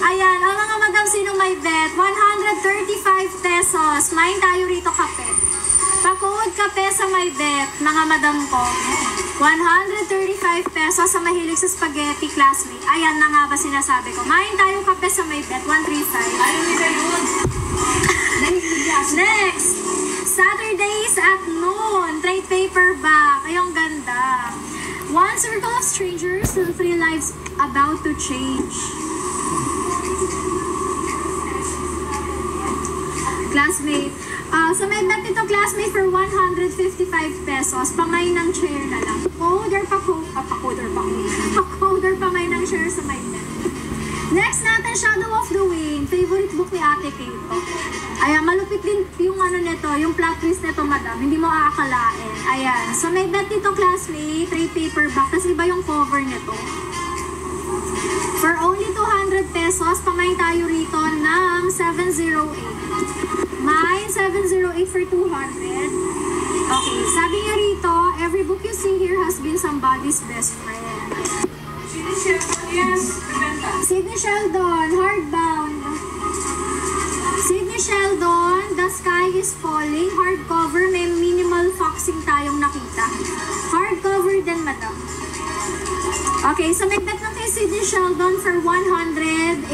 Ayan, o mga madam, sino may bet? 135 pesos. Main tayo rito kape. Pa-code kape sa may bet, mga madam ko. 135 pesos sa mahilig sa spaghetti classmate. Ayan na nga ba sinasabi ko. Main tayo kape sa may bet, 135. Ayaw nila yun. Next, Saturdays at noon, trade paperback. Ay, ang ganda. One circle of strangers and 3 lives about to change. Classmate. So may bet ito, classmate, for 155 pesos. Pamay ng chair na lang. Pa-code or pamay ng chair sa may bet. Next natin, Shadow of the Wind. Favorite book ni Ate Kate. Ayan, malupit din yung ano nito, yung plot twist nito, madam. Hindi mo aakalain. Ayan. So may bet ito, classmate. Trade paperback. Tapos iba yung cover nito. For only 200 pesos, pamay tayo rito ng 708. Mine, 708 for 200. Okay, sabi niya rito, every book you see here has been somebody's best friend. Sydney Sheldon, hardbound. Sydney Sheldon, The Sky is Falling, hardcover, may minimal foxing tayong nakita. Hardcover din, madam. Okay, so may bet lang kay Sydney Sheldon for 185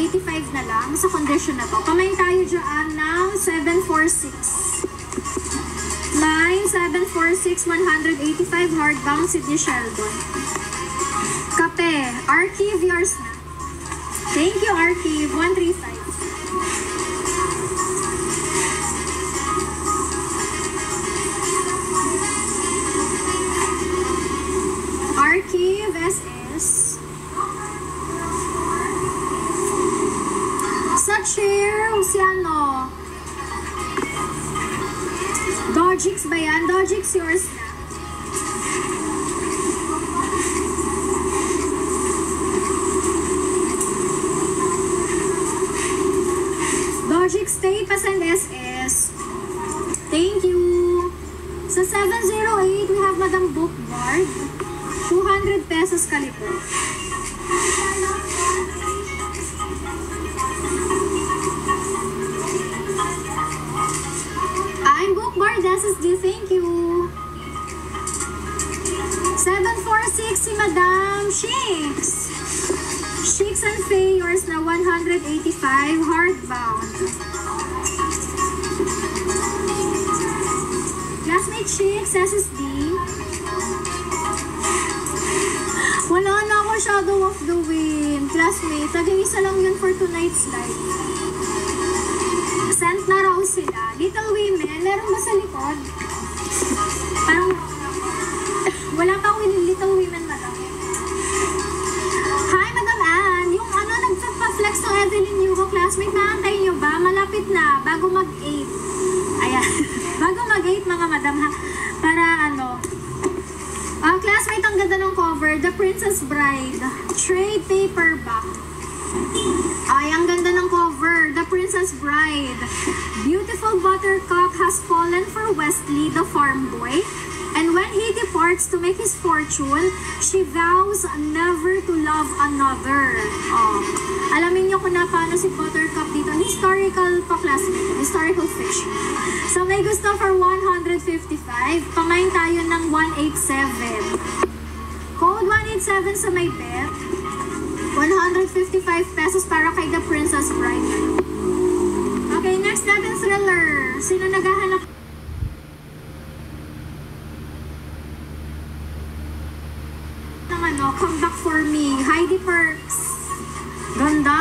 na lang sa condition na to. Pamain tayo dyan ng 746. Line 746, 185 hardbound, Sydney Sheldon. Kape, Archive, yours na. Thank you, Archive, 135. Archive, SS. Sa chair, si ano? Dojix ba yan? Dojix, yours na. Dojix, stay pa send SS. Thank you. Sa 708, we have Madam Bookboard. 200 pesos kalipo. I'm Bookboard SSD, thank you. 746 si Madam Shakes. Shakes and Faye, yours na 185 hardbound. Classmate Shakes SSD. Wala na ako, Shadow of the Wind. Classmate, tag-isa lang yun for tonight's live. Sent na raw sila. Little Women, meron ba sa likod? Parang, wala pa akong Little Women, madam. Hi, Madam Ann. Yung ano, nagpa-flex ng Evelyn Hugo, classmate, naantay nyo ba? Malapit na, bago mag-8. Ayan. Bago mag-8, mga madam, ha? Para ano, classmate, ang ganda ng cover, The Princess Bride, trade paperback. Ay, ang ganda ng cover, The Princess Bride. Beautiful buttercup has fallen for Wesley, the farm boy. And when he departs to make his fortune, she vows never to love another. Alamin niyo kung na paano si Buttercup dito. Historical pa, classmate. Historical fiction. So may gusto for 155. Pamain tayo ng 187. Code 187 sa may bet. 155 pesos para kay The Princess Bride. Okay, next natin thriller. Sino naghahanap? Come Back For Me, Heidi Perks. Ganda.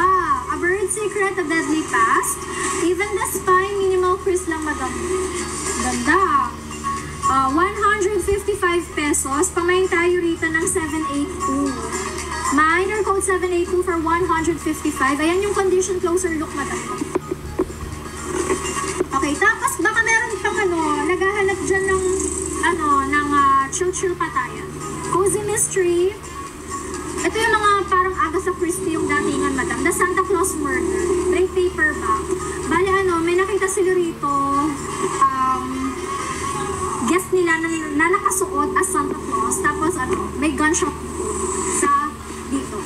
A Bird's Secret, A Deadly Past. Even the Spy, Minimal Chris lang, madam. Ganda. 155 pesos. Pamain tayo rito ng 782. Minor code 782 for 155. Ayan yung condition, closer look, madam. Okay, tapos baka meron pang naghahanap dyan ng chill-chill patayan. Cozy Mystery. Ito yung mga parang Agatha Christie yung datingan, madam. The Santa Claus Murder. Trade paperback. Bale, may nakita sila rito. Guest nila na nakasuot as Santa Claus. Tapos, may gunshot sa dito.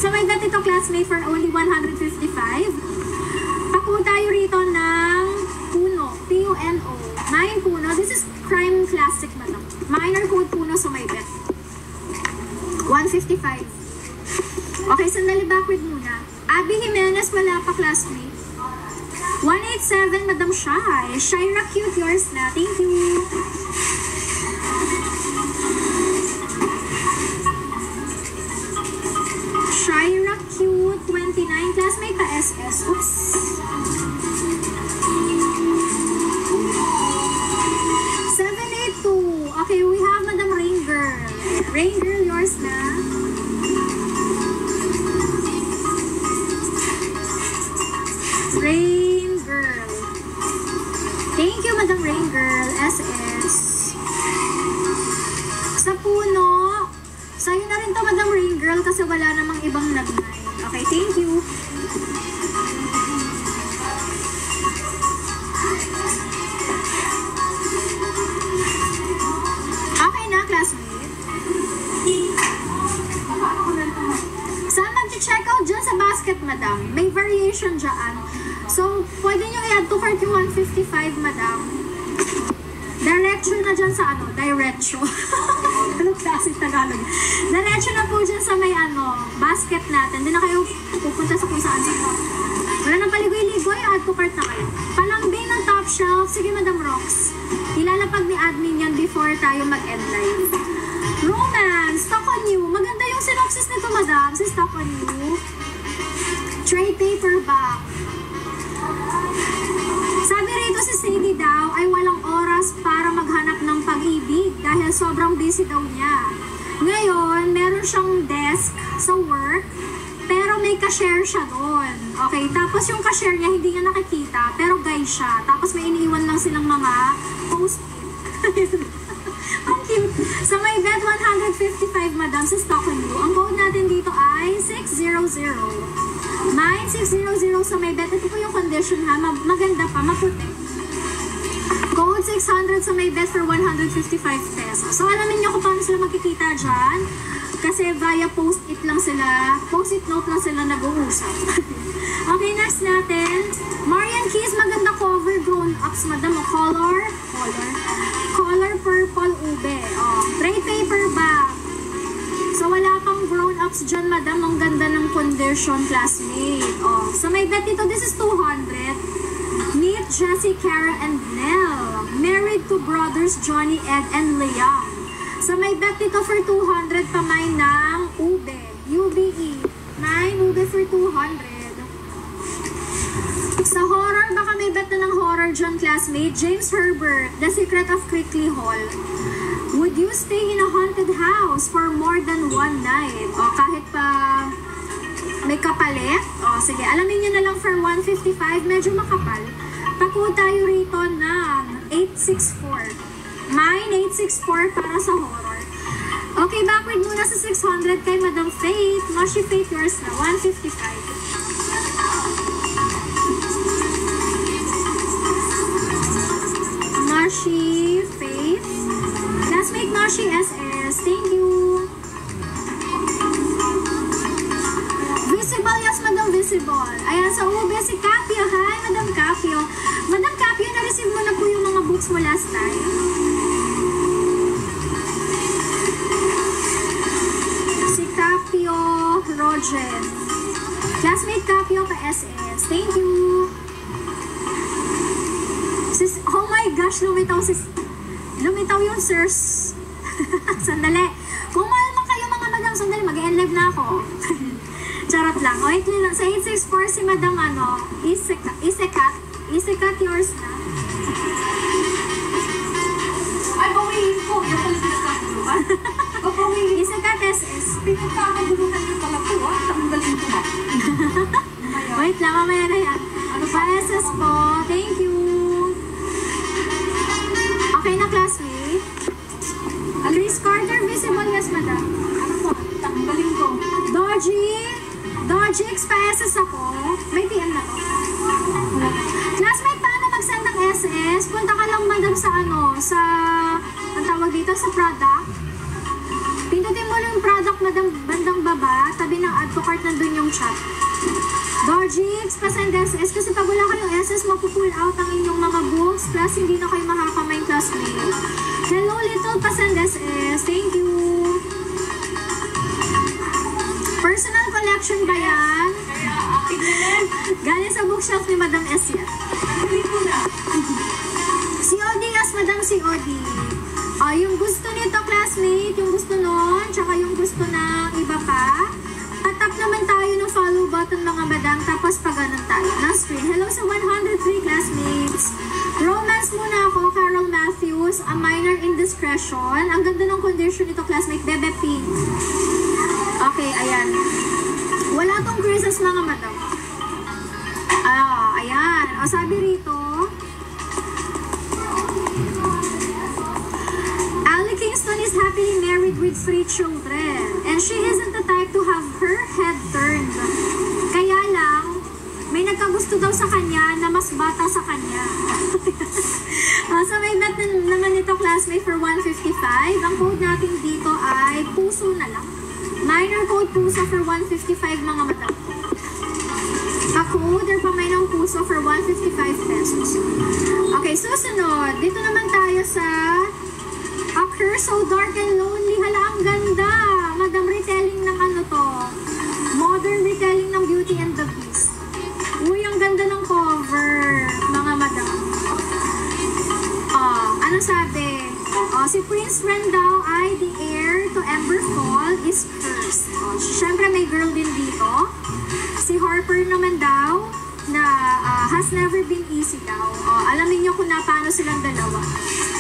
So, may bet ito, classmate, for only 155. Paku tayo rito ng Puno, P-U-N-O. Mine Puno, this is crime classic madam. Minor code Puno sa may bet. 155. Okay, sandali backward muna. Abby Jimenez, wala pa classmate. 187, Madam Shai. Shaira Cute, yours na. Thank you. Shaira Cute, 29. Classmate pa SS. Oops. Okay, we have Madam Rain Girl. Rain Girl, yours na. Rain Girl. Thank you, Madam Rain Girl. SS. Sa Puno, sa'yo na rin to, Madam Rain Girl, kasi wala namang ibang nag-9. Okay, thank you. Okay na, classmate. Saan mag-check out dyan sa basket, madam? May variation dyan. So, pwede nyo i-add to cart yung 155, madam. Diretso na dyan sa ano? Diretso. Anong klaseng Tagalog? Diretso na po dyan sa may ano, basket natin. Hindi na kayo pupunta sa kung saan sa wala nang paligoy-ligoy, add to cart na kayo. Palambing ng top shelf. Sige, Madam Rox. Ilalapag ni admin yan before tayo mag-end live. Romance, stock on you. Maganda yung synopsis nito, madam. Si stock on you. Trade paperback. Sabi rito si Sadie daw ay walang oras para maghanap ng pag-ibig dahil sobrang busy daw niya. Ngayon, meron siyang desk sa work, pero may cashier siya doon. Okay, tapos yung cashier niya hindi niya nakikita, pero guy siya. Tapos may iniiwan lang silang mga post-it. Ang cute. Sa may bet 155, madam, sa stock on you. Ang code natin dito ay 600. Mine 600 sa may bet. Ito po yung condition ha. Maganda pa, maputi. Code 600 sa may bet for 155 pesos. So alamin niyo kung paano sila magkikita dyan. Kasi via post-it lang sila, post-it note lang sila nag-uusap. Okay, next natin. Marian Keys, maganda cover, grown-ups, madam. Color purple ube. Oh, trade paperback. So, wala pang grown-ups dyan, madam. Ang ganda ng condition, classmate. Oh, so may bet dito, this is 200. Meet Jessie, Kara, and Nell. Married to brothers Johnny, Ed, and Liam. So may bet dito for 200 pamay ng ube. UBE. 9 ube for 200. Sa horror, baka may bet na ng horror dyan, classmate. James Herbert, The Secret of Crickley Hall. Would you stay in a haunted house for more than one night? O kahit pa may kapalit? O sige, alamin nyo na lang for 155. Medyo makapal. Paku tayo rito ng 864. Mine 864 para sa horror. Okay, backward muna sa 600 kay Madam Faith. Moshi Faith, yours na. 155. Moshi Faith. Classmate Moshi SS. Thank you. Visible, yes, Madam Visible. Ayan, sa ube si Capio. Hi, Madam Capio. Madam Capio, na-receive mo na po yung mga books mo last time. Si Capio Rogen. Classmate Capio pa SS. Thank you. Oh my gosh, lumitaw yung sirs. Sandali. Kung mahal man kayo mga madam, sandali, mag-end live na ako. Charot lang. O, ito lang. Sa 864 si Madam Isekat, yours na. Ay, bawiin ko. Yung pala pinagkakuluhan. Isekat SS. Pinagkakuluhan yung pala po, ah. Tanggalin ko na. Wait lang, mamaya na yan. Ano pa SS po? Thank you. Okay na, classmate? Chris Carter, visible, yes, madam. Ano po? Tanggalin ko. Dodgy, XP-SS ako. May PM na to. Classmate, paano mag-send ng SS? Punta ka lang, madam, sa ang tawag dito, sa product. Pindutin mo lang yung product, madam, bandang baba. Tabi ng add to cart, nandun yung chat. Jigs, pasend SS kasi pag wala kayong SS, mapupull out ang inyong mga books plus hindi na kayo makakamay classmate. Hello little, pasend SS. Thank you. Personal collection ba yan? Galing sa bookshelf ni Madam S yan. Si Odi, yes, Madam si Odi. Yung gusto nito, classmate, yung gusto nun, tsaka yung gusto ng iba pa, patap naman tayo ng follow button, mga madam, tapos pag ganun tayo. Na screen. Hello sa 103 classmates. Romance muna ako, Carol Matthews, A Minor Indiscretion. Ang ganda ng condition nito, classmate, Bebe Pink. Okay, ayan. Wala tong creases, mga madam. Ayan. O, sabi rito, Ali Kingston is happily married with 3 children and she isn't the type to have her head turned. Kaya lang, may nagkagusto daw sa kanya na mas bata sa kanya. So may bet naman ito, classmate, for 155. Ang code natin dito ay puso na lang. Minor code puso for 155, mga mata. Pa-code or pamay ng puso for 155 pesos. Okay, susunod. Dito naman tayo sa A Curse So Dark and Lonely. Hala, ang ganda. Madam, retelling ng ano to. Modern retelling ng Beauty and the Beast. Uy, ang ganda ng cover, mga madam. Ano sabi? Si Prince Ren daw ay the heir to Emberfall is cursed. Siyempre may girl din dito. Si Harper naman daw na has never been easy daw. Alamin nyo kung na paano silang dalawa.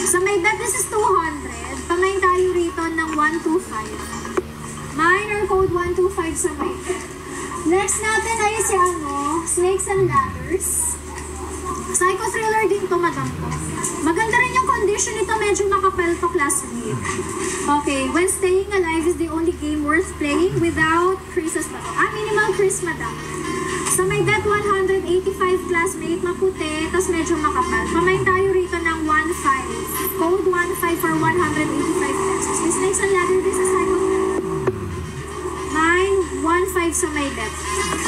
So may bet this is 200. Pamain tayo rito ng 125. Minor code 125 sa may bet. Next natin ay si Snakes and Ladders. Psycho thriller din to, madam ko. Maganda rin yung condition nito, medyo makapal to, classmate. Okay, When Staying Alive is the only game worth playing without creases ba to? Minimal crease, madam. So may bet 185, classmate, maputi, tas medyo makapal. Pamain tayo rito ng 15. Code 15 for 185 pesos. This Snakes and Ladders, this is Psycho thriller. 915 sa may bet.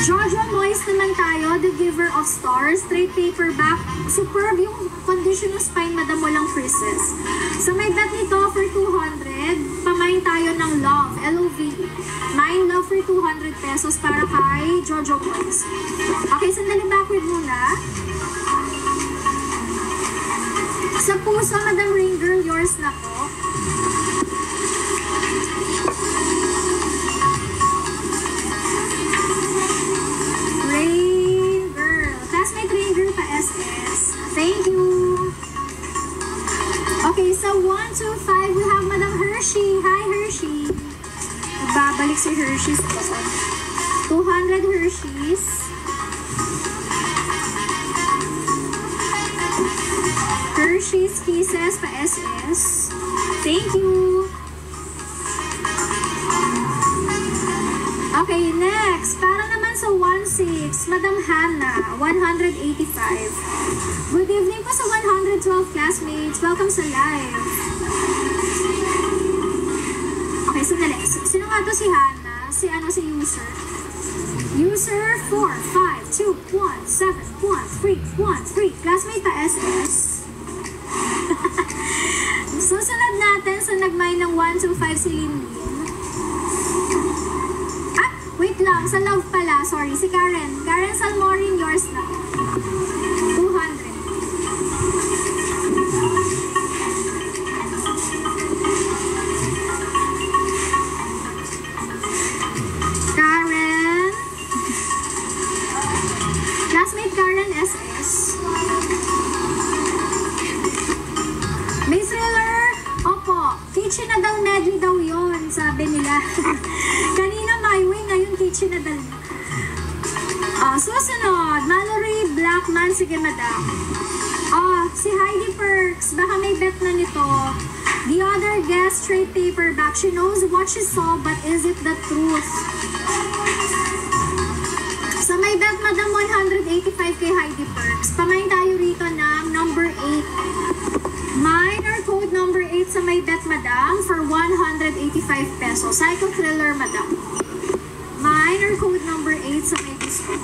Jojo Moyes naman tayo, The Giver of Stars, straight paperback. Superb yung condition ng spine, madam, walang creases. So may bet nito for 200. Pamain tayo ng Love, L-O-V-E. Mine Love for 200 pesos para kay Jojo Moyes. Okay, sandali backward muna. Sa puso, Madam Ring Girl, yours na po. Rain Girl. Classmate Rain Girl pa SS. Thank you. Okay, so 125, we have Madam Hershey. Hi, Hershey. Babalik si Hershey's. 200 Hershey's. Hershey's Kisses pa SS. Thank you. Okay, next. Para naman sa 16, Madam Hannah, 185. Good evening po sa 112 classmates. Welcome sa live. Okay, sandali. Sino nga to si Hannah? Si user? User 452171313. Classmate pa SS. Susunod natin sa nagmay ng 125 si Linlin. Wait lang, sa love pala, sorry, si Karen. Karen Salmorin, yours na. 200. Karen. Classmate Karen SS. May thriller. Opo, kitchen na daw medley daw yun, sabi nila. Kanina my way, ngayon kitchen na daw. Susunod, Mallory Blackman, sige madam. Si Heidi Perks, baka may bet na nito. The other guest, straight paperback. She knows what she saw, but is it the truth? So may bet madam 185 kay Heidi Perks. Pamain tayo rito ng number 8. Minor code number 8 sa may bet, madam, for 185 pesos. Psycho thriller, madam. Minor code number 8 sa may gusto.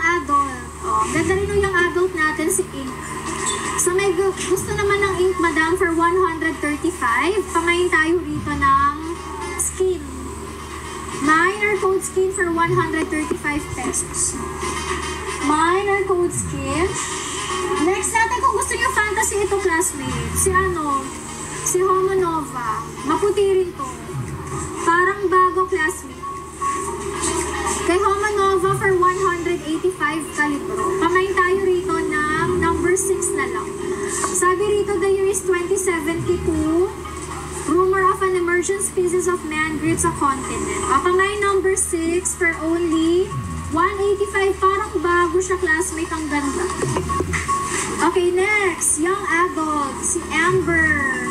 adult. Oh, ganda rin yung young adult natin, si Ink. So may gusto naman ng ink, madam, for 135. Pamain tayo rito ng skin. Minor code skin for 135 pesos. Minor code skin. Next natin, kung gusto niyo fantasy ito, classmate. Si Homo Nova. Maputi rin to. Parang bago, classmate. Kay Homo Nova for 185 kalibro. Pamain tayo rito ng number 6 na lang. Sabi rito, the year is 2072. Rumor of an emergent species of man grips a continent. Pamain number 6 for only 185. Parang bago siya, classmate. Ang ganda. Okay, next. Young adult. Si Amber.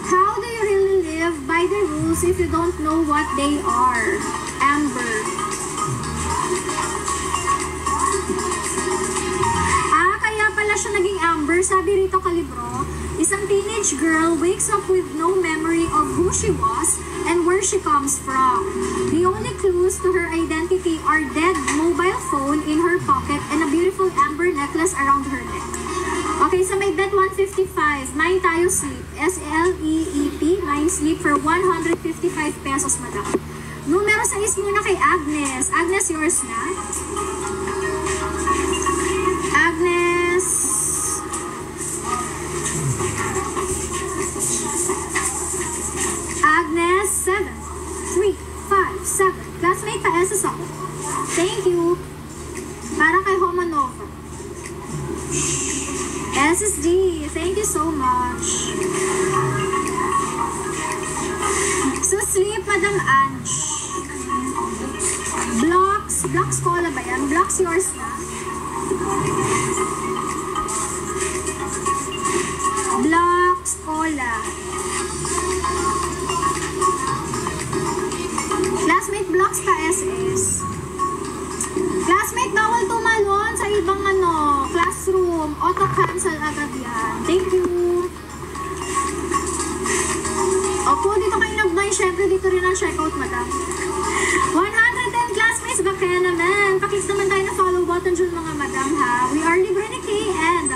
How do you really live by the rules if you don't know what they are? Amber. Kaya pala siya naging Amber. Sabi rito, kalibro, isang teenage girl wakes up with no memory of who she was and where she comes from. The only clues to her identity are dead mobile phone in her pocket and a beautiful amber necklace around her neck. Okay, so may bet 155. Mine tayo sleep. S-L-E-E-P. Mine sleep for 155 pesos, madam. Numero 6 muna kay Agnes. Agnes, yours na. Agnes. Agnes, 7, 3, 5, 7. Classmate pa SS ako. Thank you. Para kay Homo Nova. SSD, thank you so much. So sleep, Madam Ange. Blocks cola ba yan? Blocks yours na. Blocks cola. Classmate, blocks pa SS. Classmate, bawal tumalon sa ibang classroom. Auto-cancel agad yan. Thank you. Opo, dito kayo nag-buy. Syempre, dito rin ang checkout, madam. 110 classmates, ba kaya naman? Pakicks naman tayo na follow button dyan, mga madam, ha? We are Libre ni Kay, and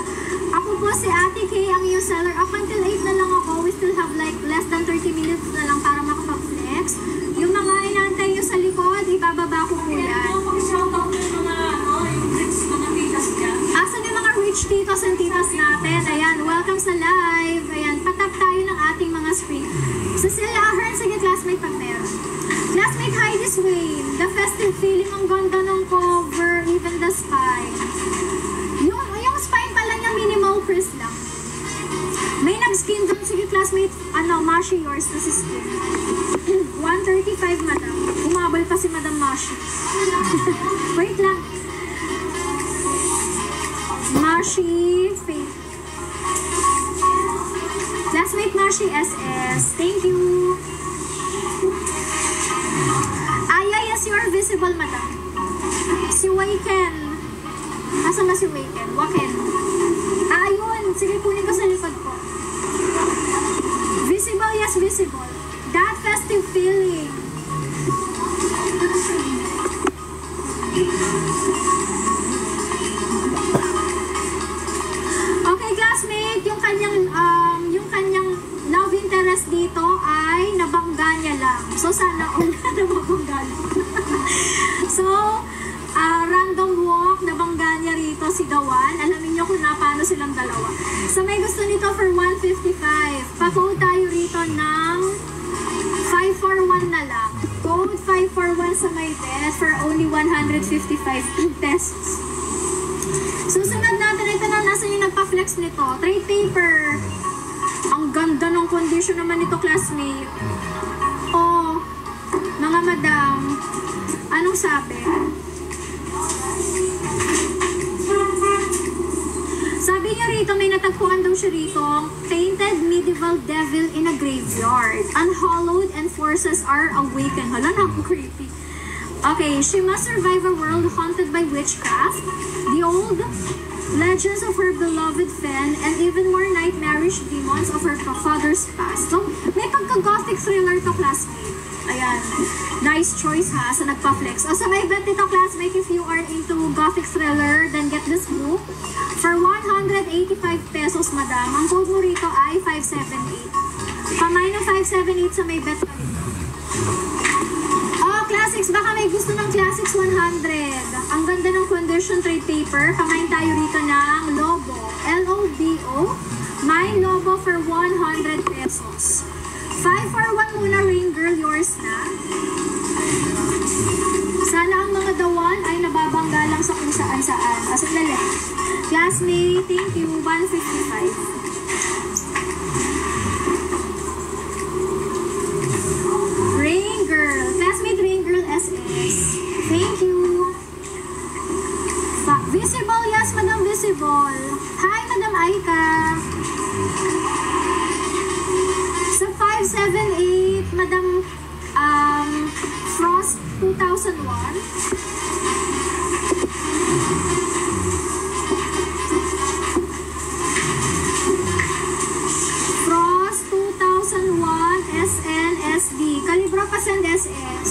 ako po si Ate Kay, ang iyong seller. Up until 8 na lang ako. We still have like less than 30 minutes na lang para makapag-flex. Yung mga inaantay nyo sa likod, ibababa ko po yan. Asan yung mga rich titos and titas natin? Ayan, welcome sa live. Ayan, patap tayo ng ating mga screen. Cecilia Ahern, sige classmate pag meron. Classmate Heidi Swain, the festive feeling, ang ganda ng cover, even the spine. Yung spine pala niya minimal press lang. May nag-skin doon, sige classmate, Mashi, yours na si skin. 135, madam. Umabal pa si Madam Mashi. Wait lang. Mashi, Faith. Classmate Mashi SS. Thank you. Yes, you are visible, madam. Si Waken. Asa na si Waken? Waken. Ayun. Sige, kunin ko sa likod ko. Visible, yes, visible. That festive feeling. Okay, classmate, yung kanyang love interest dito ay nabangga niya lang. So, sana all na nabangga niya. So, random walk, nabangga niya rito si Dawan. Alamin niyo kung paano silang dalawa. So, may gusto nito for 155. Pa-code tayo rito ng 541 na lang. Code 541 sa may desk for only 155 pesos. Susunod natin, ito na, nasan yung nagpa-flex nito? Trade paper. Ang ganda ng condition naman nito, classmate. Oh, mga madam, anong sabi? Sabi niya rito, may natagpuan daw siya rito, painted medieval devil in a graveyard. Unhallowed and forces are awakened. Hala, naku, creepy. Okay, she must survive a world haunted by witchcraft, the old legends of her beloved Fen, and even more nightmarish demons of her father's past. So, may pagka-gothic thriller to, classmate. Ayan. Nice choice ha, sa nagpa-flex. O sa may bet nito, classmate, if you are into gothic thriller, then get this book. For 185 pesos, madam. Ang code mo rito ay 578. Pamay na 578 sa may bet ka rito. Oh, classics. Baka may gusto ng classics 100. Ang ganda ng condition trade paper. Pamain tayo rito ng Lobo. L-O-B-O. My Lobo for 100 pesos. 5 for 1 muna, Rain Girl. Yours na. Sana ang mga dawan ay nababangga lang sa kung saan-saan. Sandali. Classmate, thank you. 155. Rain Girl. Classmate Rain Girl SS. Thank you. Visible. Yes, Madam Visible. Hi, Madam Aika. Sa 578, Madam Frost 2001. Frost 2001 SNSD. Kalibra pa send SS.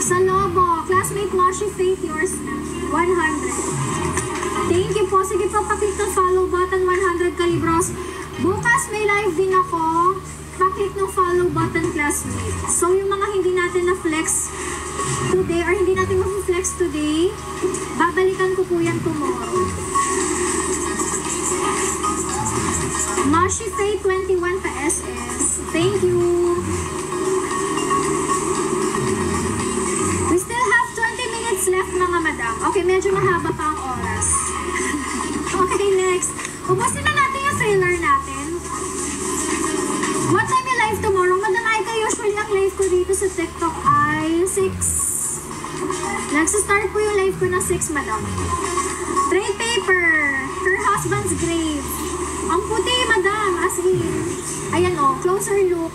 Sa Lobo, classmate Moshi Faith, yours na. 100. Thank you po. Sige po, paklik ng follow button, 100 kalibros. Bukas may live din ako. Paklik ng follow button, classmate. So, yung mga hindi natin na-flex today, or hindi natin ma-flex today, babalikan ko po yan tomorrow. Moshi Faith 21 pa SS. Thank you. We still have 20 minutes left, mga madam. Okay, medyo mahaba pa ang oras. Okay, next. Ubusin na natin yung thriller natin. What time yung live tomorrow? Madam Aika, usually ang live ko dito sa TikTok ay 6. Nagsistart po yung live ko na 6, madam. Trade paper. Her husband's grave. Ang puti, madam. As in. Ayan o, closer look.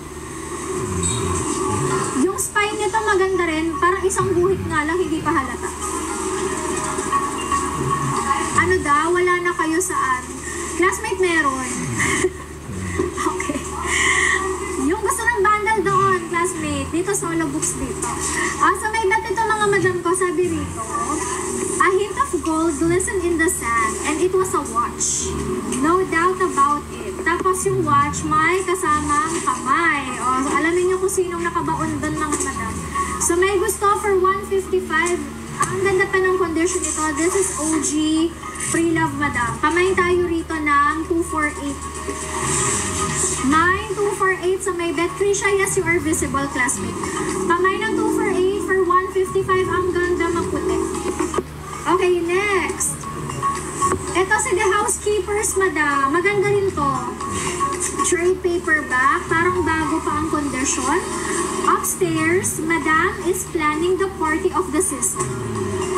Yung spine nito maganda rin. Parang isang guhit nga lang, hindi pa halata. Ano daw? Wala na kayo saan? Classmate meron. Okay. Yung gusto ng bundle doon, classmate. Dito, solo books dito. So may bet ito, mga madam ko. Sabi rito, a hint of gold glistened in the sand, and it was a watch. No doubt about it. Tapos yung watch, may kasamang kamay. So alamin nyo kung sinong nakabaon doon, mga madam. So may gusto for 155. Ang ganda pa ng condition ito. This is OG pre-love, madam. Pamain tayo rito ng 248. May 248 sa may bet. Krisha, yes, you are visible, classmate. Pamain ng 248 for 155. Ang ganda, maputi. Okay, next. Ito si The Housekeepers, madam. Maganda rin to. Trade paperback. Parang bago pa ang condition. Upstairs, madam is planning the party of the season.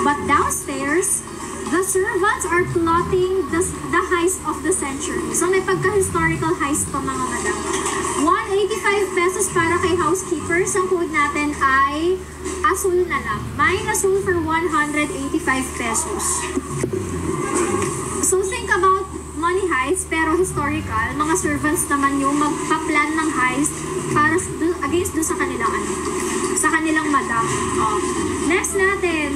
But downstairs, the servants are plotting the heist of the century. So may pagka-historical heist pa, mga madam. 185 pesos para kay housekeepers. Ang code natin ay asul na lang. Mine asul for 185 pesos. So think about money heist, pero historical. Mga servants naman yung magpa-plan ng heist para against do sa kanilang sa kanilang madam. Next natin,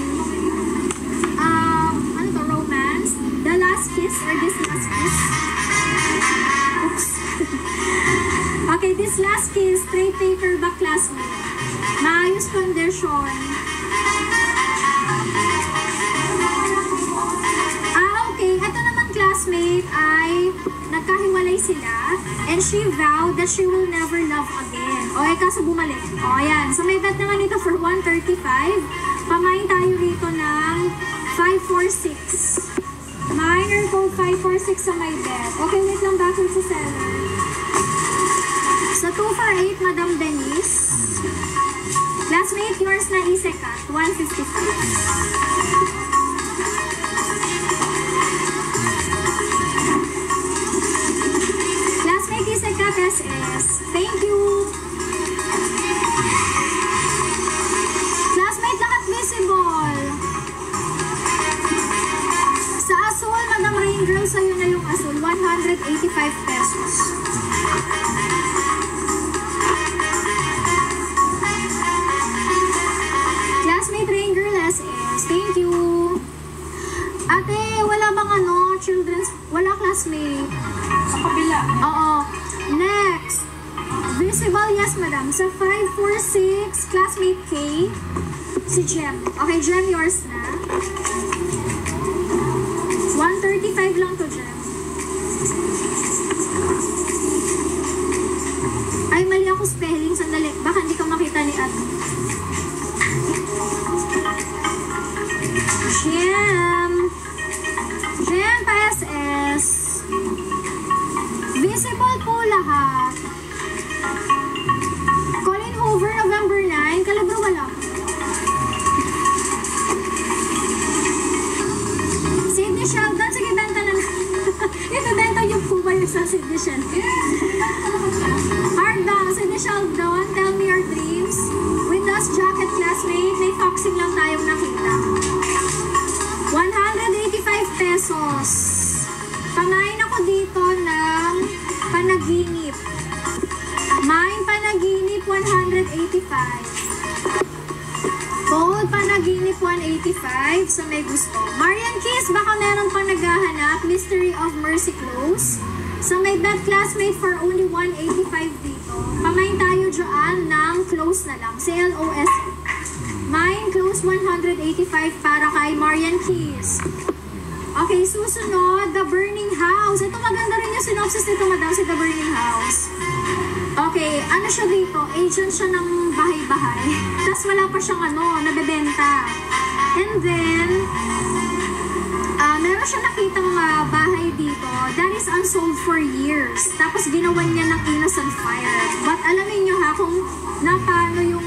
ano to, romance? The Last Kiss or This Last Kiss? Oops. Okay, This Last Kiss, trade paperback, classmate. Maayos condition. Okay, ito naman, classmate, ay nagkahiwalay sila and she vowed that she will never love again. Okay, kaso bumalik. Ayan. So may bet naman ito for 135. Pamain tayo rito ng 546. Minor code 546 sa may bet. Okay, wait lang, backward sa seller. Sa 248, Madam Denise. Classmate, yours na Isekat, 155. Classmate Isekat SS. Thank you. madam. Sa 546, classmate K, si Jem. Okay, Jem, yours na. 135 lang to, Jem. Ay, mali ako spelling. Sandali. Baka hindi ka makita ni Ad. Jem. Jem pa SS. Visible po lahat. Colin Hoover, November 9. Kalabro wala. Sydney Sheldon. Sige, benta na. Ito, benta yung puma yung sa Sydney Sheldon. Hardbound. Sydney Sheldon. Tell me your dreams. Windows jacket classmate. May foxing lang tayong nakita. 185 pesos. Pamain ako dito ng panaginip. Main panaginip 185. Gold panaginip 185 sa may gusto. Marian Keys, baka meron pang naghahanap. Mystery of Mercy Close. Sa may bed classmate for only 185 dito. Pamain tayo dyan ng close na lang. CLOS. Mine close 185 para kay Marian Keys. Okay, susunod, The Burning House. Ito maganda rin yung synopsis nito, madam, si The Burning House. Okay, ano siya dito? Agent siya ng bahay-bahay. Tapos wala pa siyang nabebenta. And then, meron siya nakitang bahay dito that is unsold for years. Tapos ginawa niya ng innocent fire. But alamin nyo ha, kung paano yung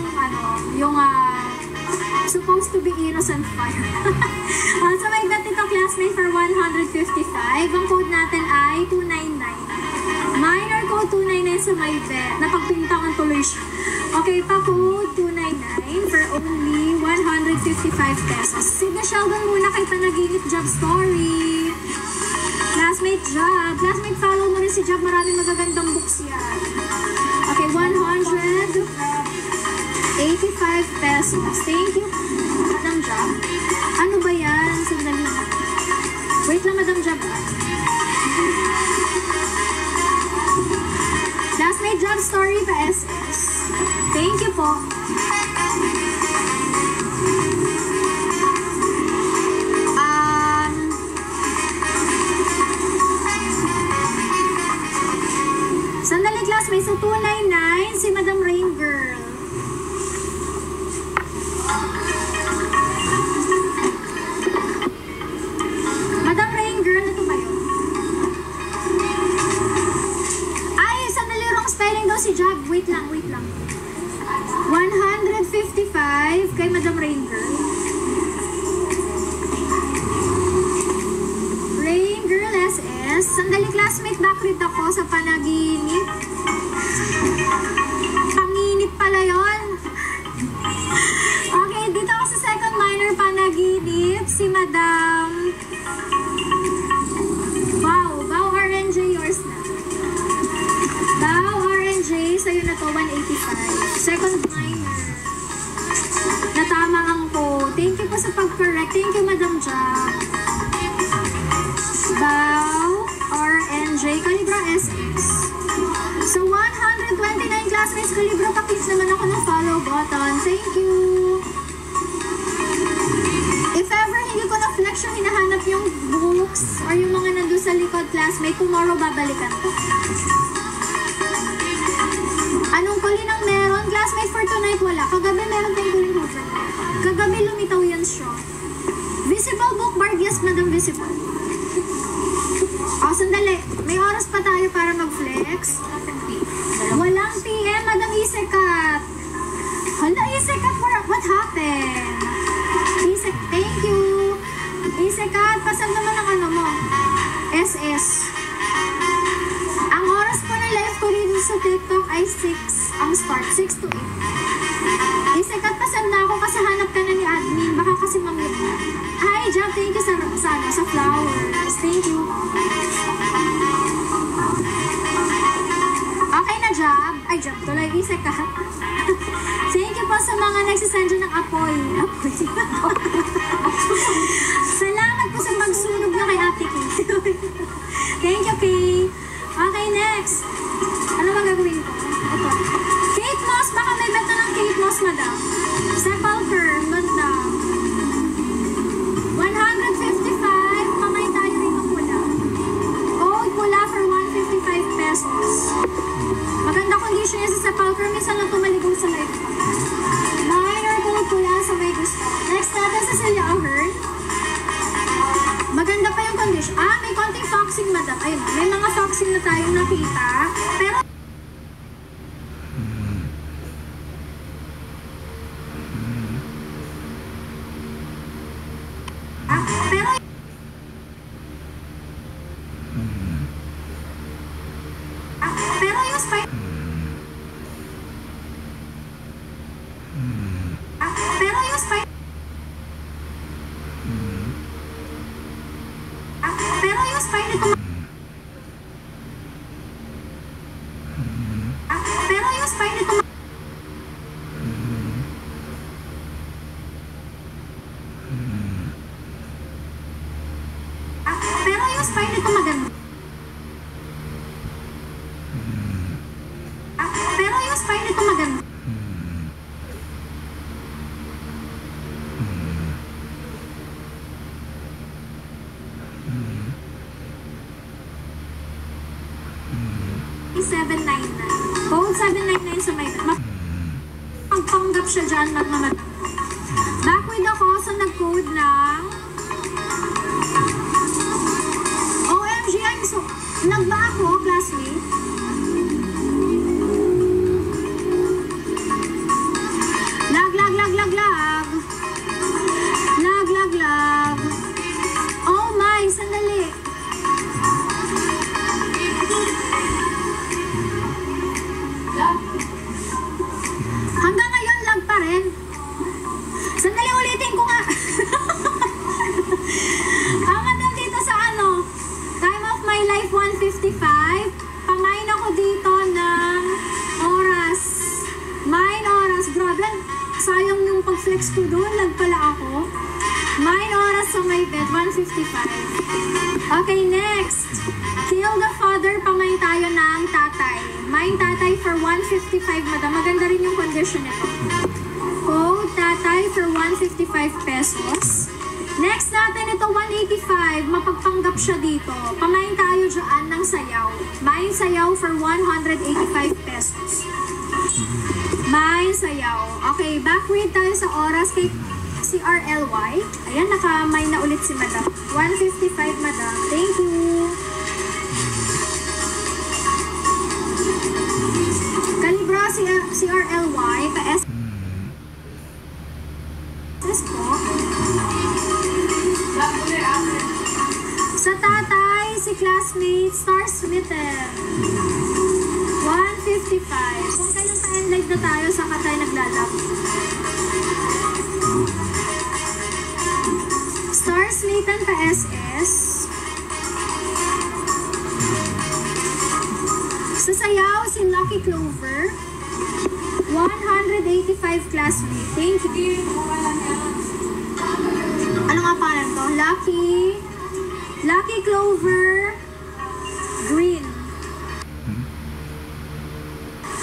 supposed to be innocent fire. So may bet ito classmate for 155. Ang code natin ay 299. Minor code 299 sa may bet. Napagpintangan tuloy siya. Okay, pa code 299 for only 155 pesos. Sige, Sheldon muna kay panaginip job story. Classmate job. Classmate, follow mo rin si job. Maraming magagandang books yan. Okay, 185 pesos. Thank you, Madam Job. Ano ba yan? Sandali na. Wait lang, Madam Job. Classmate job story pa SS. Thank you po. Sandali, classmate. So, 299 si Madam Rain Girl. Madam Rain Girl, ito ba yun? Ay, sandali, wrong spelling daw si Jab. Wait lang, wait lang. 155 kay Madam Rain Girl. Rain Girl SS. Sandali, classmate, backread ako sa panaginip. Panginip pala yun. Okay, dito ako sa second minor panaginip. Si Madam... Bao RNJ, yours na. Bao RNJ, sa'yo na to, 185. Second minor. Natama ang code. Thank you po sa pag-correct. Thank you, Madam Jam. Bao RNJ, Calibra SS. So, 129 classmates, Calibra, pakis naman ako ng follow button. Thank you. If ever hindi ko na-flex yung hinahanap yung books or yung mga nandun sa likod classmate, tomorrow babalikan ko. Anong kulin ang meron? Classmate for tonight, wala. Kagabi meron tayong kulin over. Kagabi lumitaw yan siya. Visible bookmark, yes, Madam Visible. Sandali. May oras pa tayo para mag-flex. Walang PM, Madam Isekat. Hala, Isekat, what happened? Isek, thank you. Isekat, pasal naman ang ano mo. SS. Ang oras po ng live ko dito sa TikTok ay 6. Ang start, 6 to 8. Isekat, pasal na ako kasi hanap ka na ni admin. Baka kasi mamit na. Hi, Jam, thank you sa flowers. Thank you. Okay na, Jab. Ay, Jab tuloy. Isekat. Thank you po sa mga nagsisend dyan ng apoy. Salamat po sa magsunog nyo kay Ate Kate. Thank you, Kate. Okay, next. Ano bang gagawin ko? Ito. Kate Mo! nito maganda. Pero yung spine nito maganda. Code 799 sa may pagpanggap siya dyan magmamag. Back with ako sa nag-code ng OMG, I'm so nagba ako, classmate. Lag. Oh my, sandali. Hanggang ngayon lag pa rin. Sandali, ulitin ko nga. Madam dito sa time of my life 155. Pamain ako dito ng oras. Main oras. Grabe, sayang yung pag-flex ko doon. Lag pala ako. Main oras sa my bed, 155. Okay, next. Kill the father, pamain tayo ng tatay. Main tatay for 155, madam. Maganda rin yung condition nito. Code tatay for 155 pesos. Next natin ito, 185. Mapagpanggap siya dito. Pamain tayo dyan ng sayaw. Main sayaw for 185 pesos. Main sayaw. Okay, back with tayo sa oras kay CRLY. Ayan, nakamay na ulit si madam. 155, madam. Thank you. Kalibra CRLY pa S po. Sa tatay, si classmate Star Smitten. 155. Kung kailan pa-end live na tayo, saka tayo naglalap. Star Smitten pa SS. Sa sayaw, si Lucky Clover. 185 classmate. Thank you. Ano nga pangalan to? Lucky Clover Green.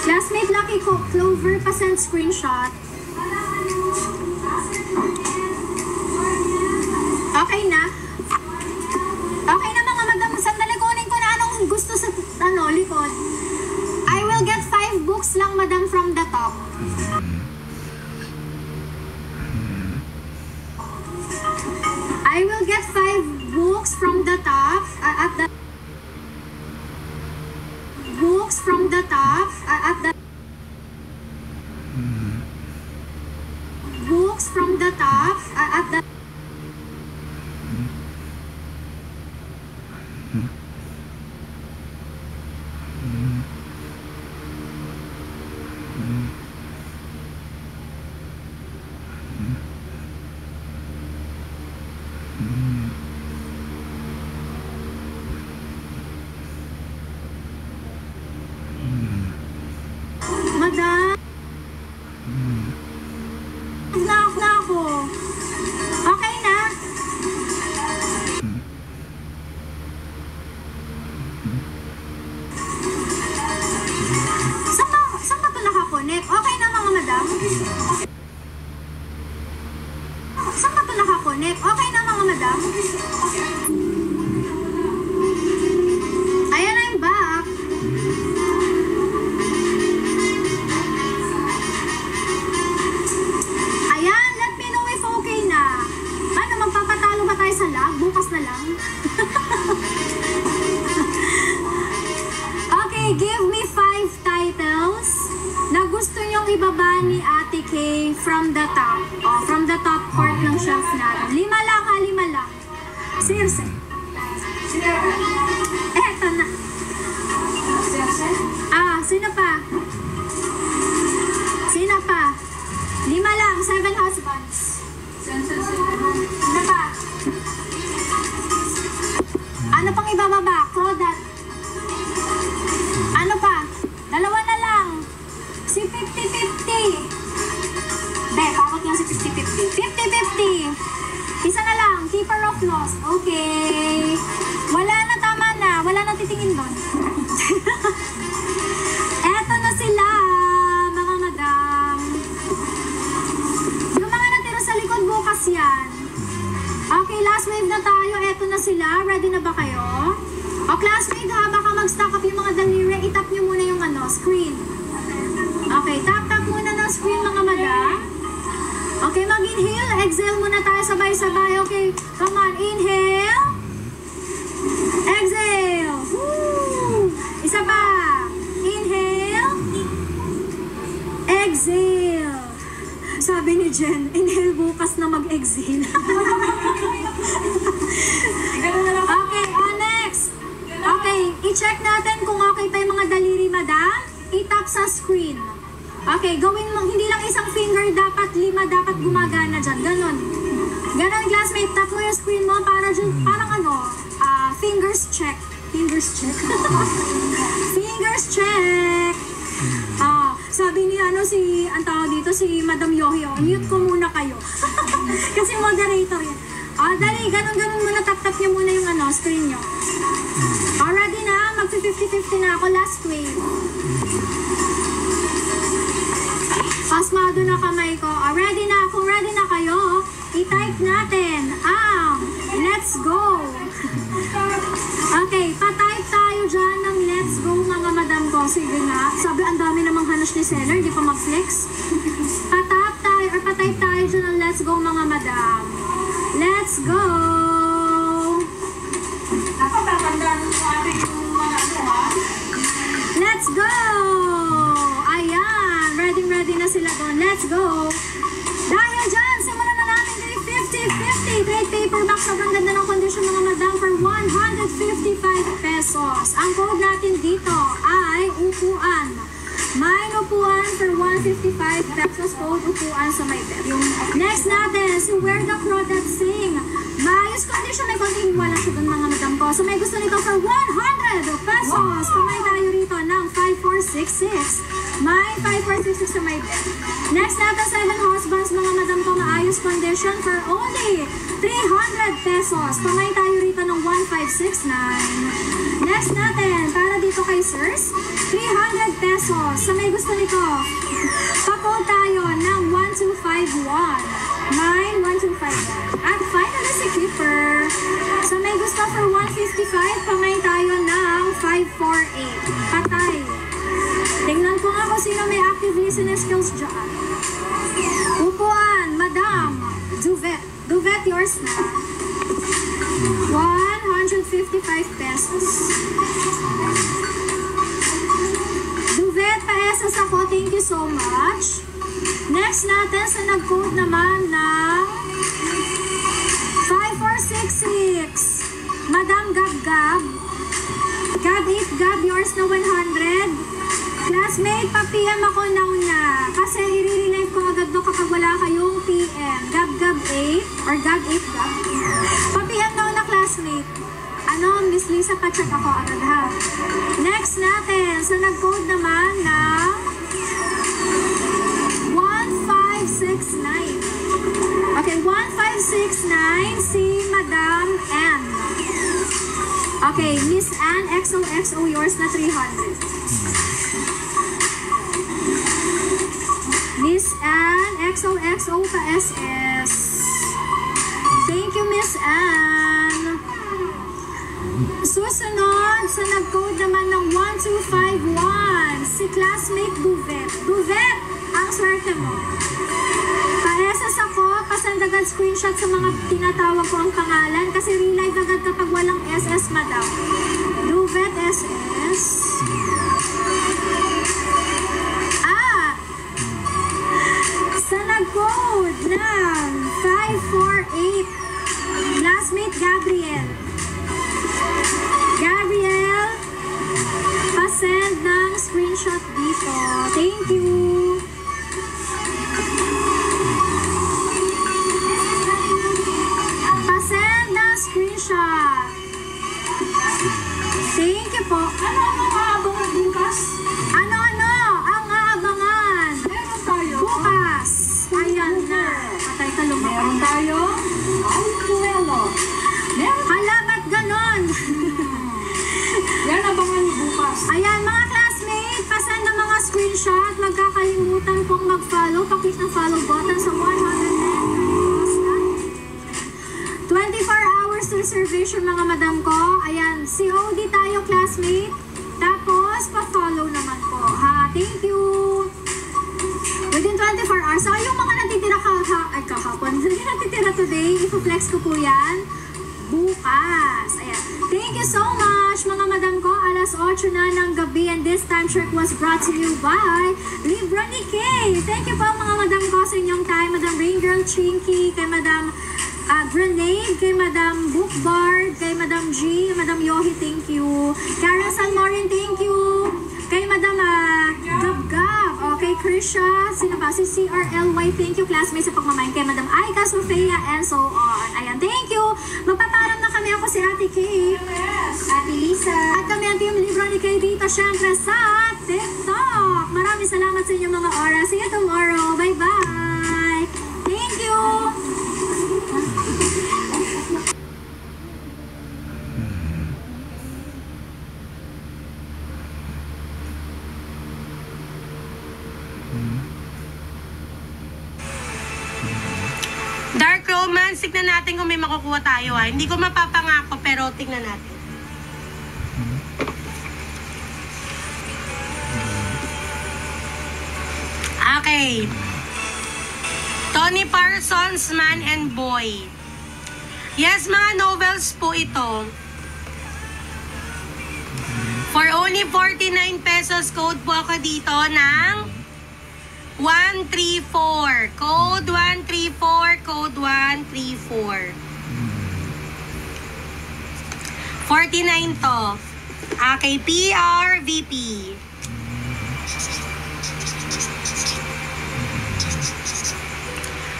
Classmate Lucky Clover, pa-send screenshot. Okay na? Okay na mga madam. Sandali, kunin ko na anong gusto sa likod. I will get 5 books lang, madam, from the top. I will get 5 books from the top. Books from the top. Books from the top. Madam. Na ako. Okay na? Saan ba ito nakakonect? Okay na mga madam? Saan ba ito nakakonect? Okay na mga madam? Ayan, I'm back. Ayan, let me know if okay na. Ano, magpapatalo ba tayo sa lag? Bukas na lang. Okay, give me 5 titles na gusto nyong ibaba ni Ate Kay from the top. Oh, from the top part ng shelf natin. 5 lang ha, 5 lang. Seriously. Eto na. Sino pa? Sino pa? 5 lang, 7 husbands. Sino pa? Ano pang ibababa? Crawdad. Ano pa? 2 na lang. Si 50-50. Be, bakit yung si 50-50? 50-50. Isa na lang. Keeper of Lost. Okay. Wala na, tama sila. Ready na ba kayo? O classmate ha, baka mag-stack up yung mga daliri. Itap nyo muna yung screen. Okay, tap muna ng screen mga madam. Okay, mag-inhale. Exhale muna tayo sabay-sabay. Okay, come on. Inhale. Exhale. Woo! Isa pa. Inhale. Exhale. Sabi ni Jen, inhale bukas na mag-exhale. Okay, next. Okay, i-check natin kung okay pa yung mga daliri, madam. I-tap sa screen. Okay, gawin mo, hindi lang isang finger, dapat 5 dapat gumagana dyan. Ganon. Ganon, classmate, tap mo yung screen mo para dyan, parang fingers check. Fingers check. Fingers check. Sabi ni ang tawag dito, si Madam Yohyo, mute ko muna kayo. Kasi moderator yan. Dali, ganon muna, tap niyo muna yung screen nyo. Ready na, mag-50-50 na ako, last wave. Pasmado na kamay ko. Ready na, kung ready na kayo, i-type natin ang let's go. Okay, pa-type tayo dyan ng let's go mga madam ko. Sige na. Sabi, ang dami namang hanas ni Seller, di pa mag-flex. Pa-type tayo dyan ng let's go mga madam. Let's go! Nakapagandaan mo natin yung mga ha? Let's go! Ayan, ready na sila doon. Let's go! Dahil dyan, simulan na natin yung 50-50 trade paperback. Sobrang ganda ng condition mga madam for 155 pesos. Ang code natin dito ay upuan. May upuan for 155 pesos. Code upuan sa may bed. Next natin, si Where the Crawdads Sing. Maayos condition, may konting wala siya doon mga madam ko. So may gusto nito for 100 pesos. Kamay tayo rito ng 5466. May 5466 sa may bed. Next natin, 7 husbands mga madam ko. Maayos condition for only 300 pesos. Kamay tayo rito ng 1569. Next natin, para dito kay sirs, 300 pesos. So may gusto nito, pa-code tayo ng 1251. May 1251. At finally si Keeper. So may gusto for 155, pamay tayo ng 548. Patay. Tingnan ko nga kung sino may active listening skills dyan. Upuan, madam. Duvet. Duvet, yours na. 155 pesos. Duvet, pa-esas ako. Thank you so much. Next natin sa nag-code naman ng 5466. Madam Gab. Gab 8, Gab, yours na 100. Classmate, pa-PM ako now na. Kasi i-relive ko agad do kapag wala kayong PM. Gab 8 or Gab 8, Gab. Pa-PM now na, classmate. Miss Lisa, pa-check ako agad ha. Next natin, sa nag-code naman ng 1569. Okay, 1569 si Madam Ann. Okay, Miss Ann, XOXO, yours na 300. Miss Ann, XOXO pa SS. Thank you, Miss Ann. Susunod, sa nag-code naman ng 1251, si classmate Duvet. Duvet, ang swerte mo. Pa-SS ako, pasandagan screenshot sa mga tinatawag ko ang pangalan kasi relive agad kapag walang SS, madam. Duvet SS. Sa nag-code ng 548, classmate Gabriel. Gabriel, pa-send ng screenshot dito. Thank you. Pa-send ng screenshot. Thank you po. Ano ang mga abangan bukas? Ano? Ang aabangan. Meron tayo. Bukas. Ayan na. Patay ka lumaki. Meron tayo. Alpuelo. Meron. Halamat ganon. Yan abangan bukas. Ayan, mga classmates, pasend ng mga screenshot. Magkakalimutan pong mag-follow. Paklik ng follow button sa 100 24 hours reservation. notification mga madam ko. Ayan, COD tayo classmate. Tapos, pa-follow naman po. Ha, thank you. Within 24 hours. So, yung mga natitira kahapon. Hindi natitira today. Ipo-flex ko po yan. Bukas. Ayan. Thank you so much, mga madam ko. Alas 8 na ng gabi and this time shirt was brought to you by Libra ni Kay. Thank you po, mga madam ko, sa inyong time. Madam Rain Girl Chinky, kay Madam Grenade, kay Madam Bookbard, kay Madam G, Madam Yohi, thank you. Karen Salmorin, thank you. Kay Madam Gab-Gab, kay Krisha, sino ba? Si CRLY, thank you, classmates sa pagmamain. Kay Madam Aika, Sofia, and so on. Ayan, thank you. Magpaparam na kami. Ako si Ate Kay. Ate Lisa. At kami ang Team Libra ni Kay dito, syempre sa TikTok. Maraming salamat sa inyong mga oras. See you tomorrow. Bye-bye. Thank you. Dark Romance, tignan natin kung may makukuha tayo ha. Hindi ko mapapangako pero tignan natin. Okay. Tony Parsons, Man and Boy. Yes, mga novels po ito. For only 49 pesos, code po ako dito ng 134. Code 134. Code 134. 49 to. Okay, PRVP.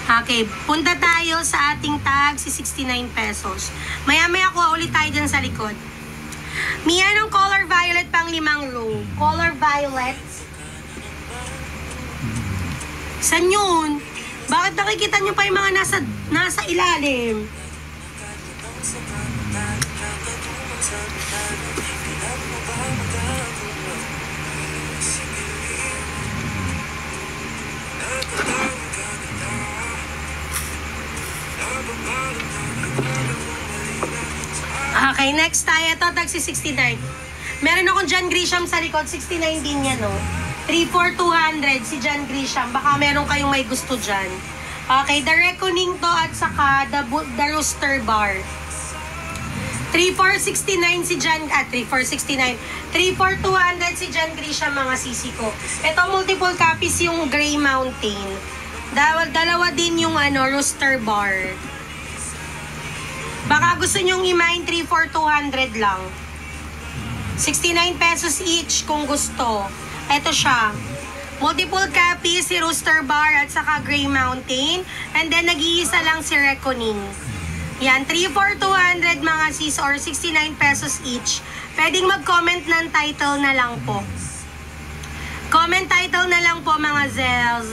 Okay, punta tayo sa ating tag, si 69 pesos. Maya-maya kuha ulit tayo dyan sa likod. Mia ng color violet pang 5 row. Color violet. Saan yun? Bakit nakikita nyo pa yung mga nasa ilalim? Okay, next tayo. Ito, tagsi 69. Meron akong John Grisham sa likod. 69 din yan, no? 34200 si John Grisham. Baka meron kayong may gusto dyan. Okay, The Reckoning to at saka The Rooster Bar. 3469 si John, 3469. 34200 si John Grisham, mga sisi ko. Ito, multiple copies yung Gray Mountain. Dalawa din yung Rooster Bar. Baka gusto nyong i-mine 34200 lang. 69 pesos each kung gusto. Ito siya. Multiple copies si Rooster Bar at saka Gray Mountain. And then nag-iisa lang si Reckoning. Yan, 34200 mga sis or 69 pesos each. Pwedeng mag-comment ng title na lang po. Comment title na lang po mga Zels.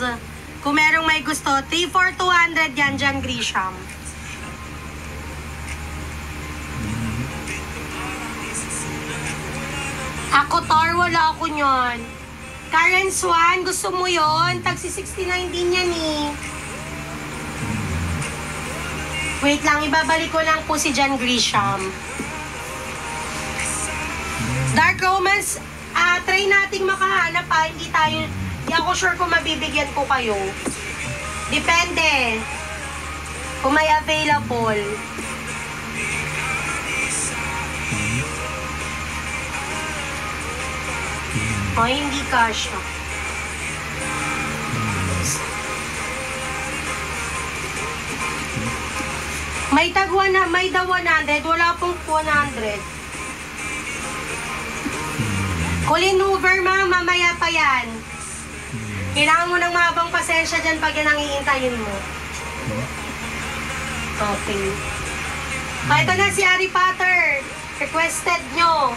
Kung merong may gusto, 34200 yan, John Grisham. Ako, Tar, wala ako nyon. Karen Swan, gusto mo yon? Tagsi 69 din yan eh. Wait lang, ibabalik ko lang po si John Grisham. Dark Romance, try nating makahanap pa. Hindi ako sure kung mabibigyan ko kayo. Depende. Kung may available. O, hindi kasha. May tagwa na, may da 100, wala pong 100. Colin Hoover, mamaya pa yan. Kailangan mo ng mahabang pasensya dyan pag yan ang iintayin mo. Okay. Ito na si Harry Potter. Requested nyo.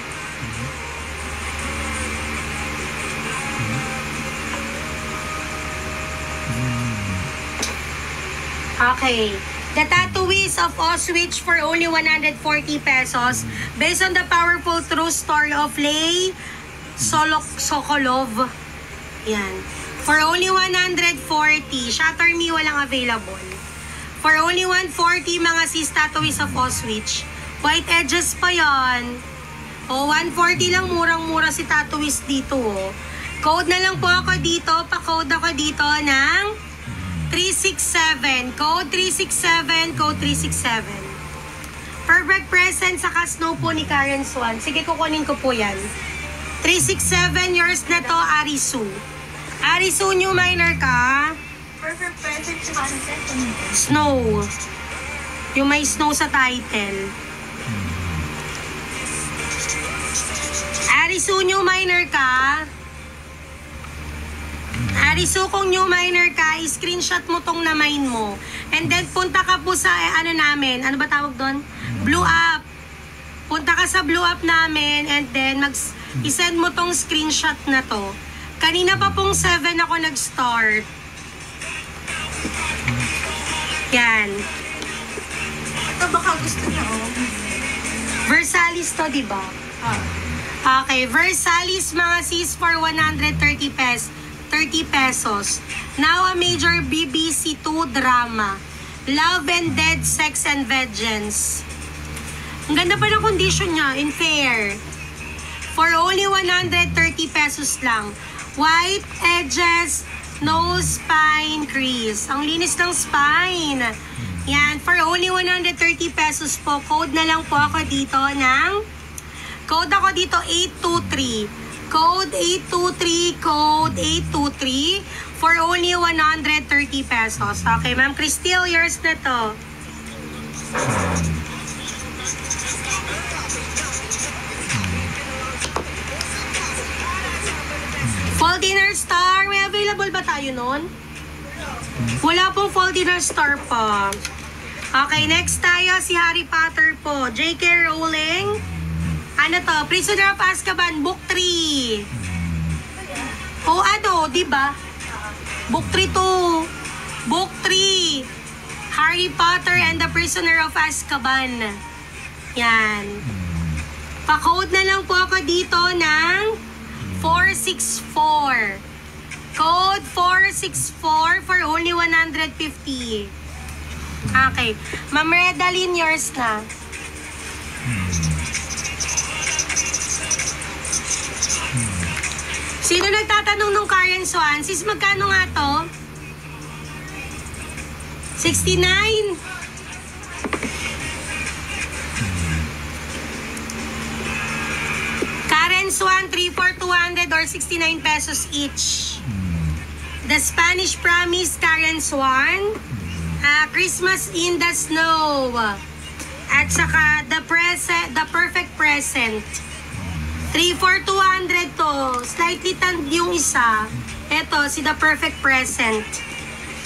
Okay. The Tattooist of Auschwitz for only 140 pesos based on the powerful true story of Lei Sokolov. Yan. For only 140. Shatter Me, walang available. For only 140 mga sis Tattooist of Auschwitz. White edges pa yan. O, 140 lang, murang-mura si Tatuist dito, oh. Code na lang po ako dito. Pa-code ako dito ng 367. Code 367. Code 367. Perfect present sa snow po ni Karen Swan. Sige, kukunin ko po yan. 367 yours na to, Arisu. Arisu, new minor ka. Perfect present sa content. Snow. Yung may snow sa title. Arisu, new minor ka. Arisu, kung new minor ka, screenshot mo tong na mine mo. And then, punta ka po sa, ano namin, ano ba tawag doon? Blue Up. Punta ka sa Blue Up namin, and then, isend mo tong screenshot na to. Kanina pa pong 7 ako nag-start. Yan. Ito baka gusto niya, oh. Versalis to, di ba? Okay, Versalis mga sis for 130 pesos. 30 pesos. Now a major BBC2 drama. Love and Dead, Sex and Vengeance. Ang ganda pa ng condition niya, in fair. For only 130 pesos lang. White edges, no spine crease. Ang linis ng spine. Yan, for only 130 pesos po. Code na lang po ako dito ng... Code ako dito 823. Code 823, code 823 for only 130 pesos. Okay, Ma'am Cristil, yours na to. Fall Dinner Star, may available ba tayo nun? Wala pong Fall Dinner Star pa. Okay, next tayo si Harry Potter po. J.K. Rowling. Ano to? Prisoner of Azkaban, Book 3. O ano, di ba? Book 3 to. Book 3. Harry Potter and the Prisoner of Azkaban. Yan. Pa-code na lang po ako dito ng 464. Code 464 for only 150. Okay. Ma'am Redalyn, yours na. Sino nagtatanong nung Karen Swan? Sis, magkano nga to? 69? Karen Swan, 3 for 200 or 69 pesos each. The Spanish Promise, Karen Swan. Christmas in the Snow. At saka The Perfect Present. 3 for 200 to. Slightly tanned yung isa. Ito, si The Perfect Present.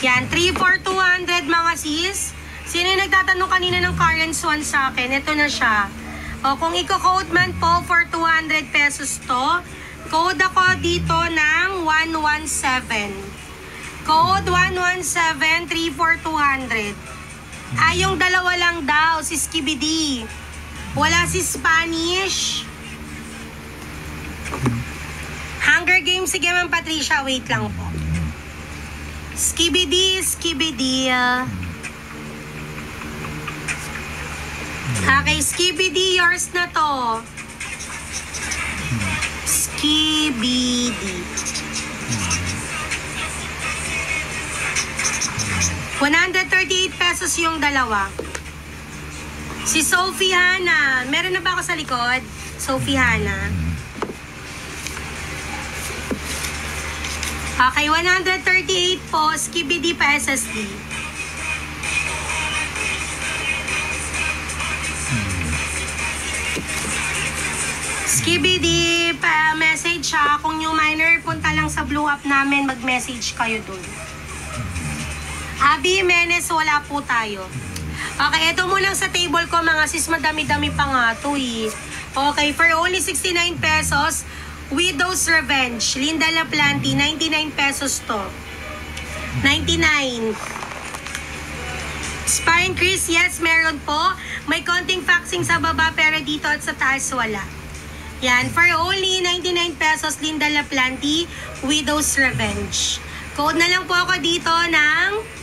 Yan, 3 for 200 mga sis. Sino yung nagtatanong kanina ng Karen Swan sa akin? Ito na siya. O, kung i-code man po for 200 pesos to, code ako dito ng 117. Code 117, 3 for 200. Yung dalawa lang daw, si Skibidi. Wala si Spanish. Hunger Games, sige Ma'am Patricia, wait lang po. Skibidi. Okay, Skibidi, yours na to. Skibidi. 138 pesos yung dalawa. Si Sophie Hana, meron na ba ako sa likod? Sophie Hana. Okay, 138 po, Skibidi pa SSD. Skibidi, pa-message siya. Kung new minor, punta lang sa Blue Up namin, mag-message kayo dun. Abby Jimenez, wala po tayo. Okay, ito mo lang sa table ko, mga sis, madami-dami pa nga to eh. Okay, for only 69 pesos, Widow's Revenge, Linda Laplanti, 99 pesos to. 99. Spine crease, yes, meron po. May konting faxing sa baba, pero dito at sa taas wala. Yan, for only 99 pesos, Linda Laplanti, Widow's Revenge. Code na lang po ako dito ng...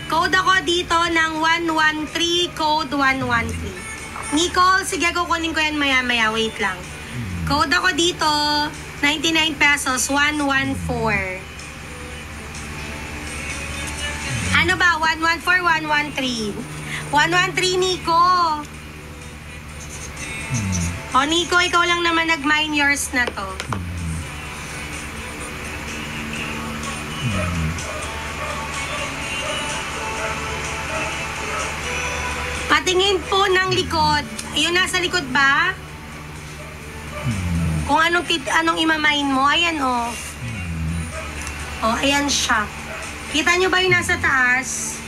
Code ako dito ng 113, code 113. Nicole, sige, kukunin ko yan maya-maya. Wait lang. Code ako dito, 99 pesos, 114. Ano ba? 114, 113. 113, Nico. O, Nico, ikaw lang naman nag-mine yours na to. Patingin po ng likod. Ayun, nasa likod ba? Kung anong imamine mo. Ayan, o. O, ayan siya. Kita nyo ba yung nasa taas?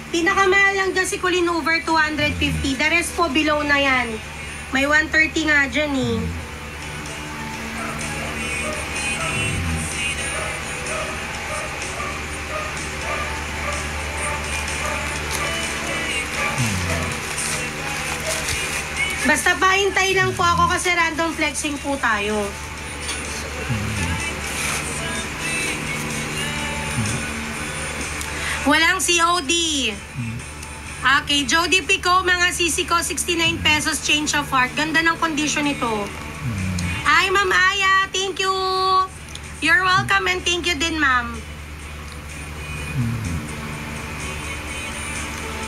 Pinakamahal lang dyan si Colleen over 250. The rest po below na yan. May 130 nga dyan eh. Basta paintay lang po ako kasi random flexing po tayo. Walang COD. Okay, Jody Pico, mga sisi ko, 69 pesos change of heart. Ganda ng condition nito. Ay, Ma'am Aya, thank you. You're welcome and thank you din, Ma'am.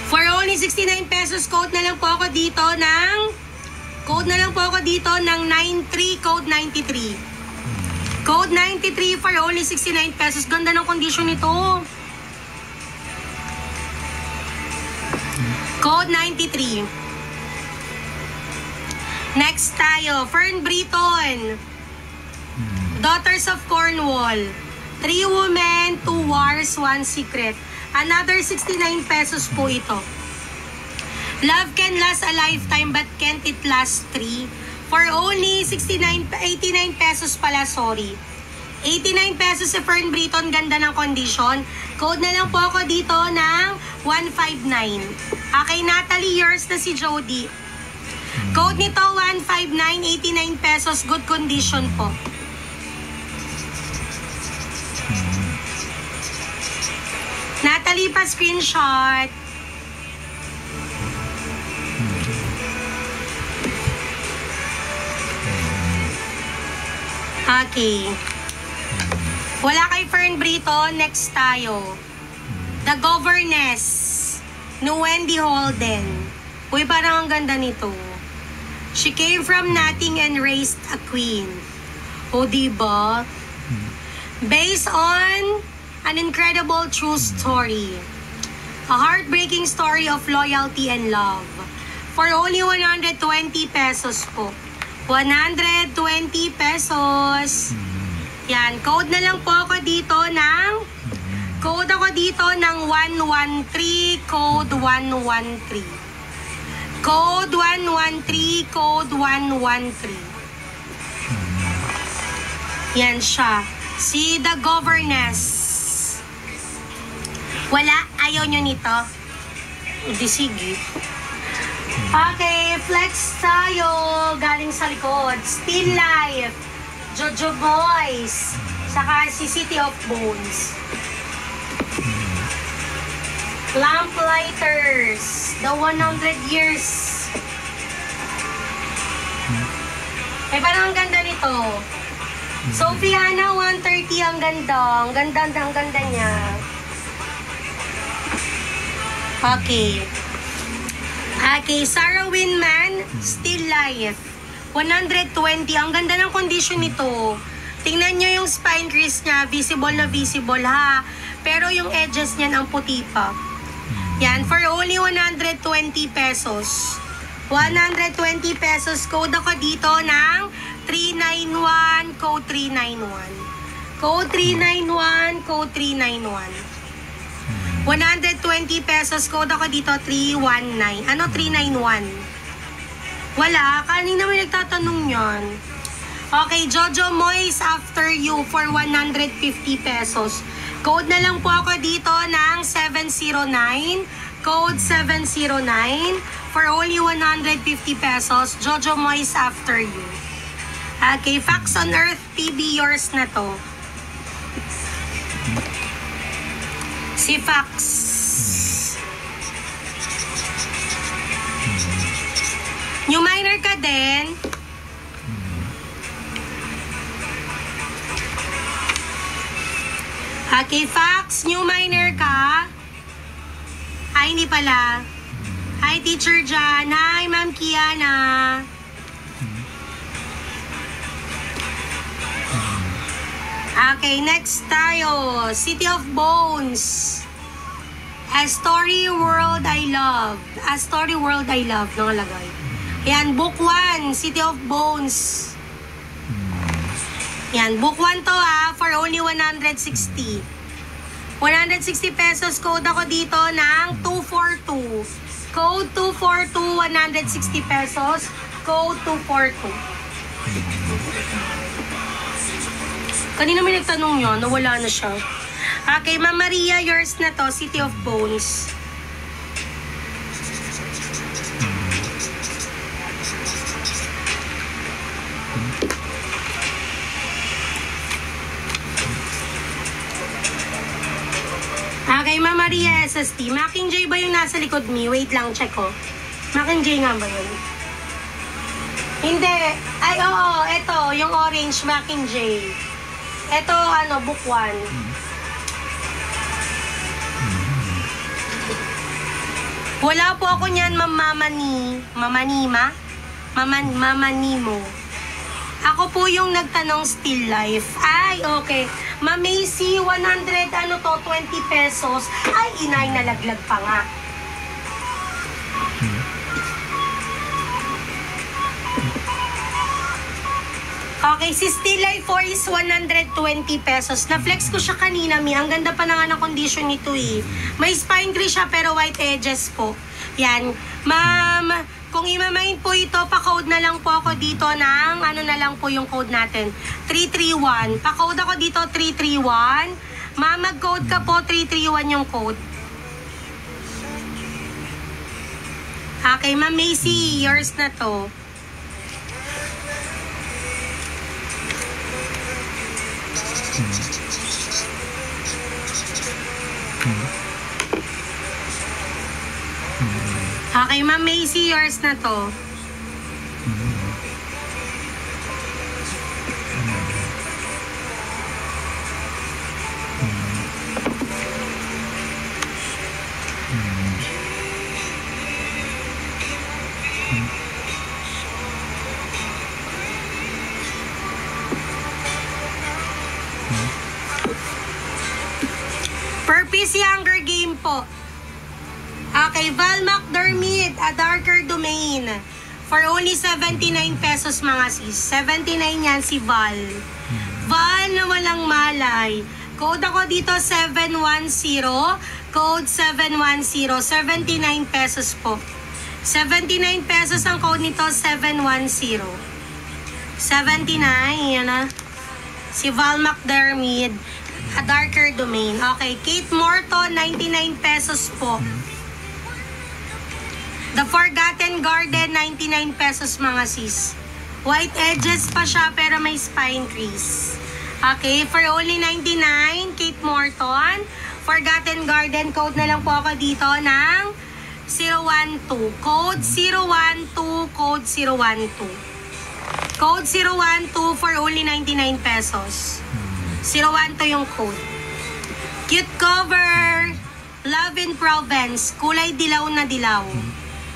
For only 69 pesos, code na lang po ako dito ng 93, code 93. Code 93 for only 69 pesos. Ganda ng condition nito. Code 93. Next tayo, Fern Britton. Daughters of Cornwall. 3 women, 2 wars, 1 secret. Another 69 pesos po ito. Love can last a lifetime but can't it last 3? For only 89 pesos pala, sorry. 89 pesos si Fern Britton, ganda ng condition. Code na lang po ako dito ng 159. Okay, Natalie, yours na si Jody. Code nito 159, 89 pesos, good condition po. Natalie, pa screenshot. Okay. Wala kay Fern Britton, next tayo. The Governess, ni Wendy Holden. Uy, parang ang ganda nito. She came from nothing and raised a queen. O, diba? Based on an incredible true story. A heartbreaking story of loyalty and love. For only 120 pesos po. 120 pesos. Yan, code na lang po ako dito ng 113, code 113. Code 113, code 113. Yan siya. Si The Governess. Wala? Ayaw nyo nito? Hindi, sige. Okay, flex tayo. Galing sa likod. Still Life. Jojo Boys. Saka si City of Bones. Lamplighters. The 100 years. Eh, parang ang ganda nito. Sophiana, 130 ang ganda. Ang ganda niya. Okay. Okay, Sarah Winman, Still Life. 120. Ang ganda ng condition nito. Tingnan nyo yung spine crease niya. Visible na visible, ha? Pero yung edges niyan ang puti pa. Yan, for only 120 pesos. 120 pesos. Code ako dito ng 391, code 391. Code 391, code 391. 120 pesos, code ako dito 319. Ano 391? Wala, kanina may nagtatanong yan. Okay, Jojo Moyes After You for 150 pesos. Code na lang po ako dito ng 709. Code 709 for only 150 pesos. Jojo Moyes After You. Okay, Facts on Earth PB, yours na to. Si Fax. ka din. Okay, Fax, new minor ka? Ay, hindi pala. Hi, Teacher Jan. Hi, Ma'am Kiana. Okay, next tayo. City of Bones. A Story World I Love. A Story World I Love. Nakalagay. Yan, book 1. City of Bones. Yan, book 1 to for only 160. 160 pesos. Code ako dito ng 242. Code 242, 160 pesos. Code 242. Kanina may nagtanong yun, nawala na siya. Okay, Ma'am Maria, yours na to, City of Bones. Okay, Ma'am Maria SST. Mockingjay ba yung nasa likod me? Wait lang, check ko. Mockingjay nga ba yun? Hindi. Ay, oo. Ito, yung orange Mockingjay. Ito, book 1. Wala po ako niyan, Ma'am Mamanima? Mamanimo. Ako po yung nagtanong still life. Ay, okay. Ma'am Macy, 100, 20 pesos. Ay, inay, nalaglag pa nga. Okay, si Still Life 4 is 120 pesos. Na-flex ko siya kanina, Mi. Ang ganda pa na nga ng condition nito, eh. May spine crease siya, pero white edges po. Yan. Ma'am, kung imamain po ito, pa-code na lang po ako dito ng, na lang po yung code natin. 331. Pa-code ako dito, 331. Ma'am, mag-code ka po, 331 yung code. Okay, Ma'am Macy, yours na to. Okay, Ma'am Macy, yours na to. Purpose Younger Game po. Okay, Val McDermid, A Darker Domain. For only 79 pesos mga sis. 79 yan si Val. Val na walang malay. Code ako dito 710. Code 710. 79 pesos po. 79 pesos ang code nito, 710. 79, yan na. Si Val McDermid, A Darker Domain. Okay, Kate Morton, 99 pesos po. The Forgotten Garden, 99 pesos mga sis. White edges pa siya pero may spine crease. Okay, for only 99, Kate Morton. Forgotten Garden, code na lang po ako dito ng 012. Code 012, code 012. Code 012 for only 99 pesos. 012 yung code. Cute cover. Love in Province. Kulay dilaw na dilaw.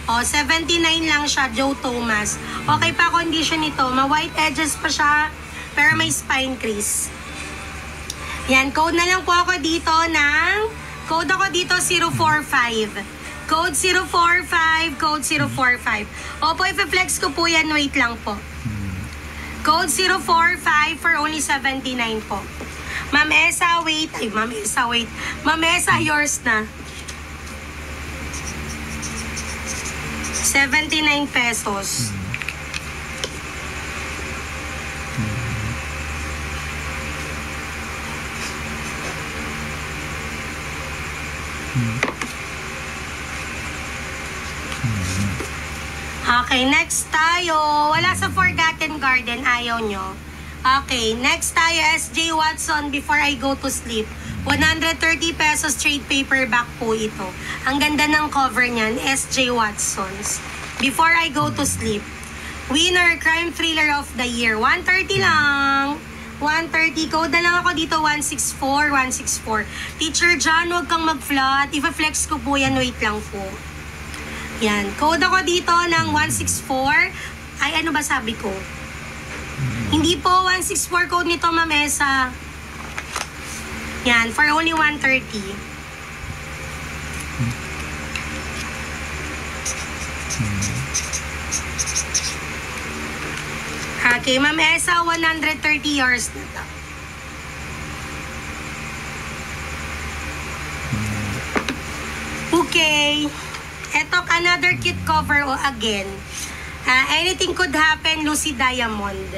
O, 79 lang siya, Joe Thomas. Okay pa condition nito. Ma-white edges pa siya, pero may spine crease. Yan, code na lang po ako dito ng, code ako dito 045. Code 045, code 045. Opo, i-flex ko po yan, wait lang po. Code 045 for only 79 po. Ma'am Esa, wait. Ay, Ma'am Esa, wait. Ma'am Esa, yours na. 79 pesos. Okay, next tayo. Wala sa Forgotten Garden, ayaw nyo. Okay, next tayo, SJ Watson, Before I Go to Sleep. 130 pesos trade paperback po ito. Ang ganda ng cover niyan, SJ Watson's Before I Go to Sleep. Winner, Crime Thriller of the Year. 130 lang. 130. Code na lang ako dito. 164, 164. Teacher John, huwag kang mag-flat. Ipa-flex ko po yan. Wait lang po. Yan. Code ako dito ng 164. Ay, ano ba sabi ko? Hindi po 164 code nito, Mamesa. Yan. For only 130. Okay, Ma'am Esa, 130 yours na to. Okay. Eto, another cute cover again. Anything could happen, Lucy Diamond.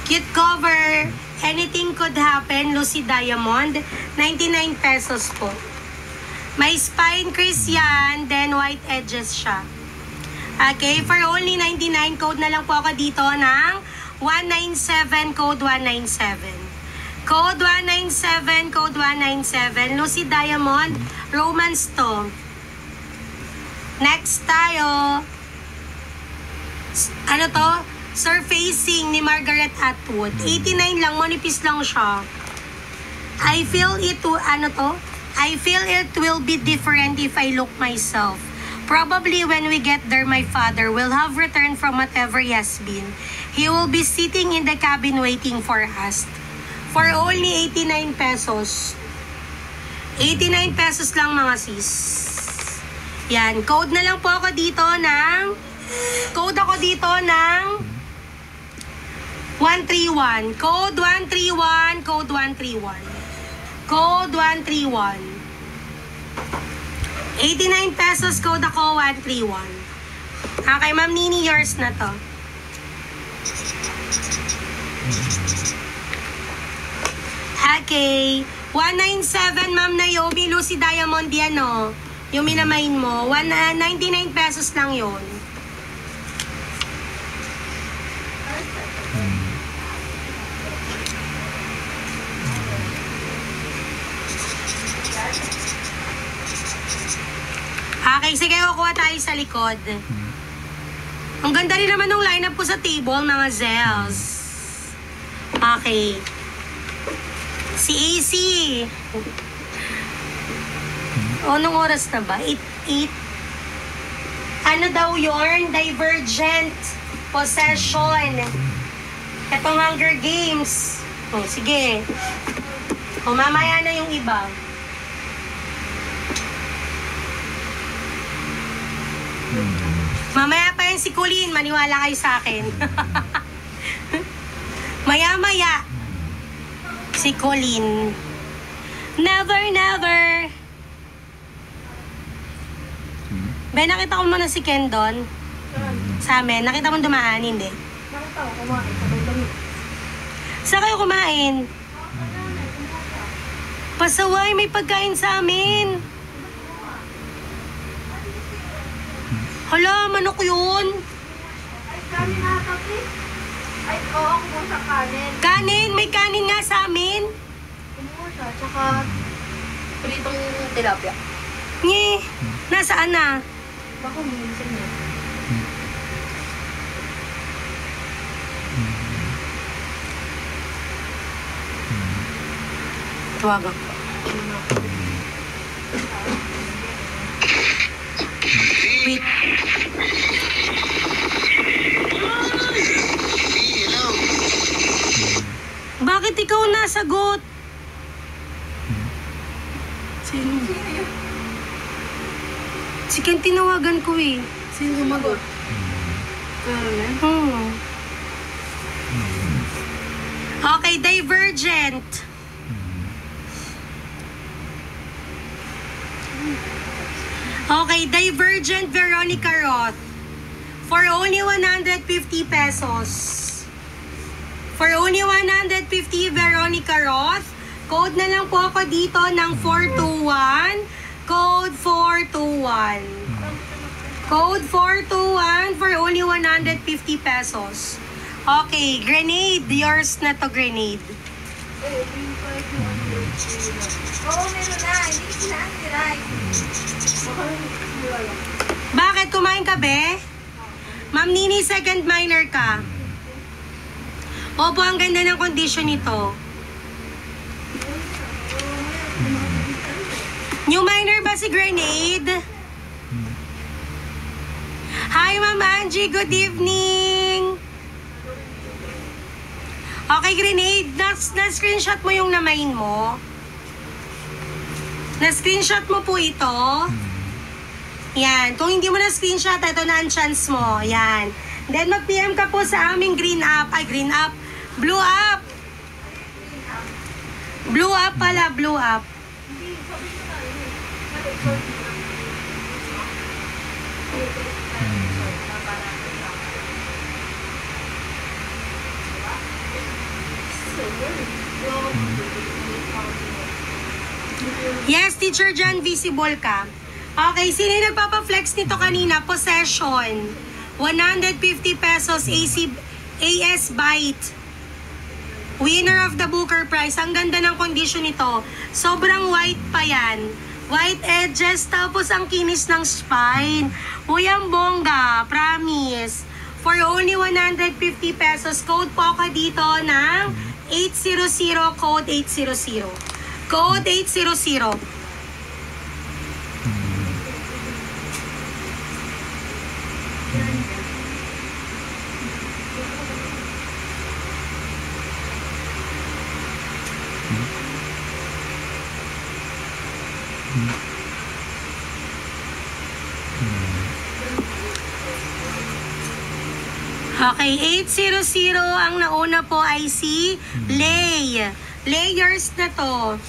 Cute cover. Anything could happen, Lucy Diamond. 99 pesos po. May spine crease yan, then white edges siya. Okay, for only 99, code na lang po ako dito ng 197, code 197. Code 197, code 197. Lucy Diamond, romance to. Next tayo. Ano to? Surfacing ni Margaret Atwood. 89 lang, manipis lang siya. I feel it will be different if I look myself. Probably when we get there, my father will have returned from whatever he has been. He will be sitting in the cabin waiting for us. For only 89 pesos. 89 pesos lang mga sis. Yan, code na lang po ako dito ng 131. Code 131, code 131. Code 131. 89 pesos, code ako 131. Okay, Ma'am Nini, yours na to. Okay. 197, Ma'am Naomi, Lucy Diamond yan, no? Yung minamain mo. 99 pesos lang yun. Okay, sige, kukuha tayo sa likod. Ang ganda rin naman ng lineup po sa table, mga Zels. Okay. Si AC. Anong oras na ba? 8. Ano daw yun? Divergent. Possession. Etong Hunger Games. O, sige. O, mamaya na yung iba. Mamaya pa yan si Colleen, maniwala kayo sa akin. Maya-maya. Si Colleen. Never, never. Ben, nakita ko muna si Ken doon. Sa amin. Nakita mo dumaan, hindi? Nakita ko, kumain. Sabay damit. Saan kayo kumain? Pasaway, may pagkain sa amin. Hala, manok yun. Ay, kanin na kasi. Ay, oo, kumuha kanin. Kanin, may kanin nga sa amin. Kumuha siya, tsaka pritong tilapia. Nye, nasaan na? Baka minsan niya. Tawagan ko. Wait. Bakit ikaw nasagot? Sino? Si Ken tinawagan ko eh. Sino sumagot? Okay, Divergent. Okay, Divergent Veronica Roth. For only 150 pesos. For only 150 Veronica Roth. Code na lang po ako dito ng 421. Code 421. Code 421 for only 150 pesos. Okay, Grenade. Yours na to, Grenade. Oo, meron na. Hindi sila ang tiray. Bakit? Kumain ka, be? Ma'am Ma'am Nini, second minor ka. Opo, ang ganda ng condition nito. New minor ba si Grenade? Hi, Ma'am Angie. Good evening. Okay, Grenade. Na-screenshot mo yung namain mo. Na-screenshot mo po ito. Yan. Kung hindi mo na-screenshot, ito na ang chance mo. Yan. Then, mag-PM ka po sa aming green up. Ay, green up. Blue up. Blue up pala. Blue up. Yes, Teacher John, visible ka. Okay, sino yung nagpapa-flex nito kanina? Possession. 150 pesos AS Byte. Winner of the Booker Prize. Ang ganda ng condition nito. Sobrang white pa yan. White edges, tapos ang kinis ng spine. Uy, ang bongga. Promise. For only 150 pesos, code po ako dito ng 800, code 800. Code 800. Okay, 800. Ang nauna po ay si Lay. Layers na to.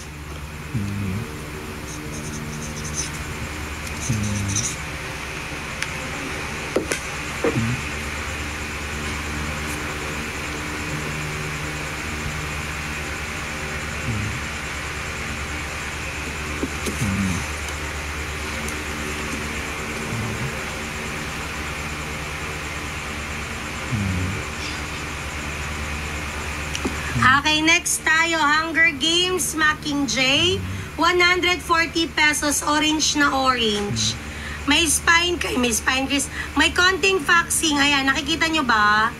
Okay, next tayo. Hunger Games, Mockingjay. 140 pesos, orange na orange. May spine crease. May konting faxing. Ayan, nakikita nyo ba?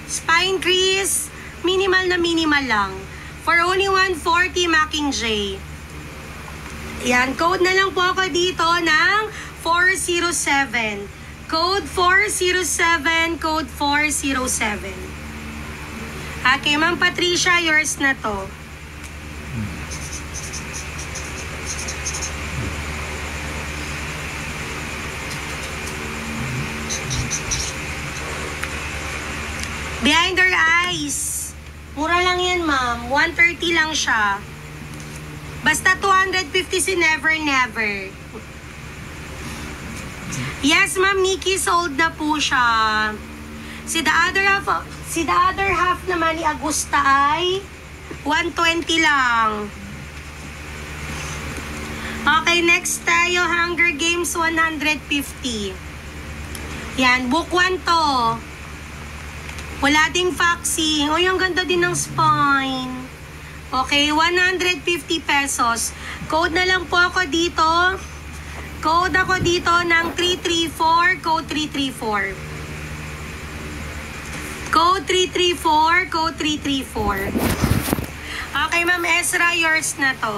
Spine crease, minimal na minimal lang. For only 140, Mockingjay. Yan, code na lang po ako dito ng 407. Code 407, code 407. Okay, Ma'am Patricia, yours na to. Behind her eyes. Mura lang yan, ma'am. 130 lang siya. Basta 250 si Never Never. Yes, Ma'am Nikki, sold na po siya. Si the other half naman ni Agusta ay 120 lang. Okay, next tayo, Hunger Games 150. Yan, book 1 to. Wala ding faxing. O, yung ganda din ng spine. Okay, 150 pesos. Code na lang po ako dito. Code ako dito ng 334, code 334. Code 334, code 334. Okay, Ma'am Ezra, yours na to.